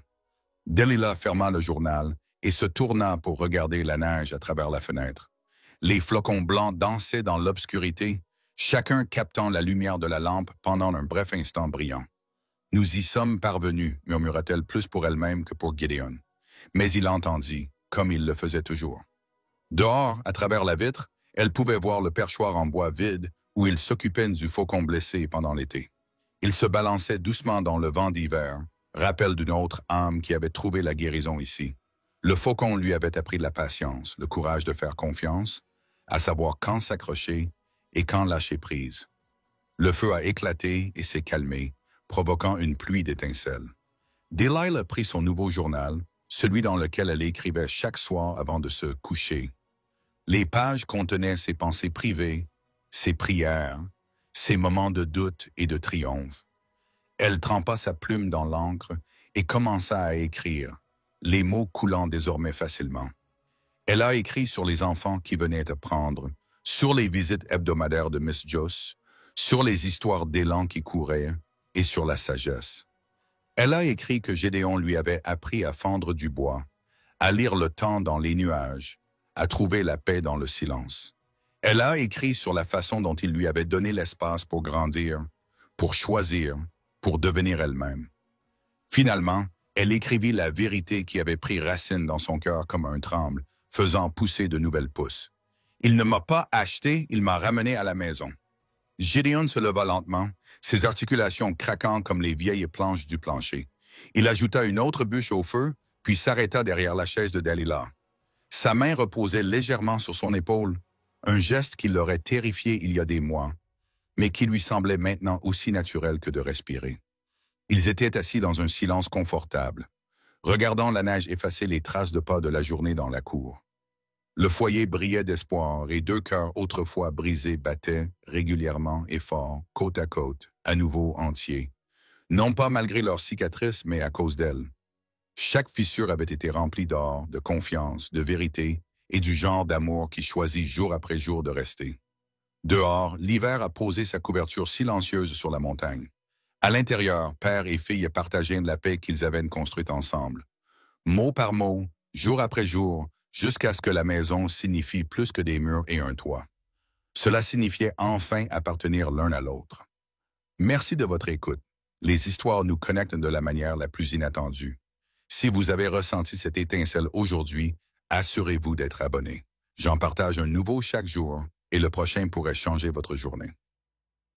Delilah ferma le journal et se tourna pour regarder la neige à travers la fenêtre. Les flocons blancs dansaient dans l'obscurité, chacun captant la lumière de la lampe pendant un bref instant brillant. « Nous y sommes parvenus », murmura-t-elle plus pour elle-même que pour Gideon. Mais il entendit, comme il le faisait toujours. Dehors, à travers la vitre, elle pouvait voir le perchoir en bois vide où il s'occupait du faucon blessé pendant l'été. Il se balançait doucement dans le vent d'hiver, rappel d'une autre âme qui avait trouvé la guérison ici. Le faucon lui avait appris la patience, le courage de faire confiance, à savoir quand s'accrocher et quand lâcher prise. Le feu a éclaté et s'est calmé, provoquant une pluie d'étincelles. Delilah prit son nouveau journal, celui dans lequel elle écrivait chaque soir avant de se coucher. Les pages contenaient ses pensées privées, ses prières, ses moments de doute et de triomphe. Elle trempa sa plume dans l'encre et commença à écrire, les mots coulant désormais facilement. Elle a écrit sur les enfants qui venaient de prendre, sur les visites hebdomadaires de Miss Joss, sur les histoires d'élan qui couraient et sur la sagesse. Elle a écrit que Gédéon lui avait appris à fendre du bois, à lire le temps dans les nuages, à trouver la paix dans le silence. Elle a écrit sur la façon dont il lui avait donné l'espace pour grandir, pour choisir, pour devenir elle-même. Finalement, elle écrivit la vérité qui avait pris racine dans son cœur comme un tremble, faisant pousser de nouvelles pousses. Il ne m'a pas acheté, il m'a ramené à la maison. Gédéon se leva lentement, ses articulations craquant comme les vieilles planches du plancher. Il ajouta une autre bûche au feu, puis s'arrêta derrière la chaise de Delilah. Sa main reposait légèrement sur son épaule, un geste qui l'aurait terrifié il y a des mois, mais qui lui semblait maintenant aussi naturel que de respirer. Ils étaient assis dans un silence confortable, regardant la neige effacer les traces de pas de la journée dans la cour. Le foyer brillait d'espoir et 2 cœurs autrefois brisés battaient régulièrement et fort, côte à côte, à nouveau entiers. Non pas malgré leurs cicatrices, mais à cause d'elles. Chaque fissure avait été remplie d'or, de confiance, de vérité et du genre d'amour qui choisit jour après jour de rester. Dehors, l'hiver a posé sa couverture silencieuse sur la montagne. À l'intérieur, père et fille partageaient la paix qu'ils avaient construite ensemble. Mot par mot, jour après jour, jusqu'à ce que la maison signifie plus que des murs et un toit. Cela signifiait enfin appartenir l'un à l'autre. Merci de votre écoute. Les histoires nous connectent de la manière la plus inattendue. Si vous avez ressenti cette étincelle aujourd'hui, assurez-vous d'être abonné. J'en partage un nouveau chaque jour et le prochain pourrait changer votre journée.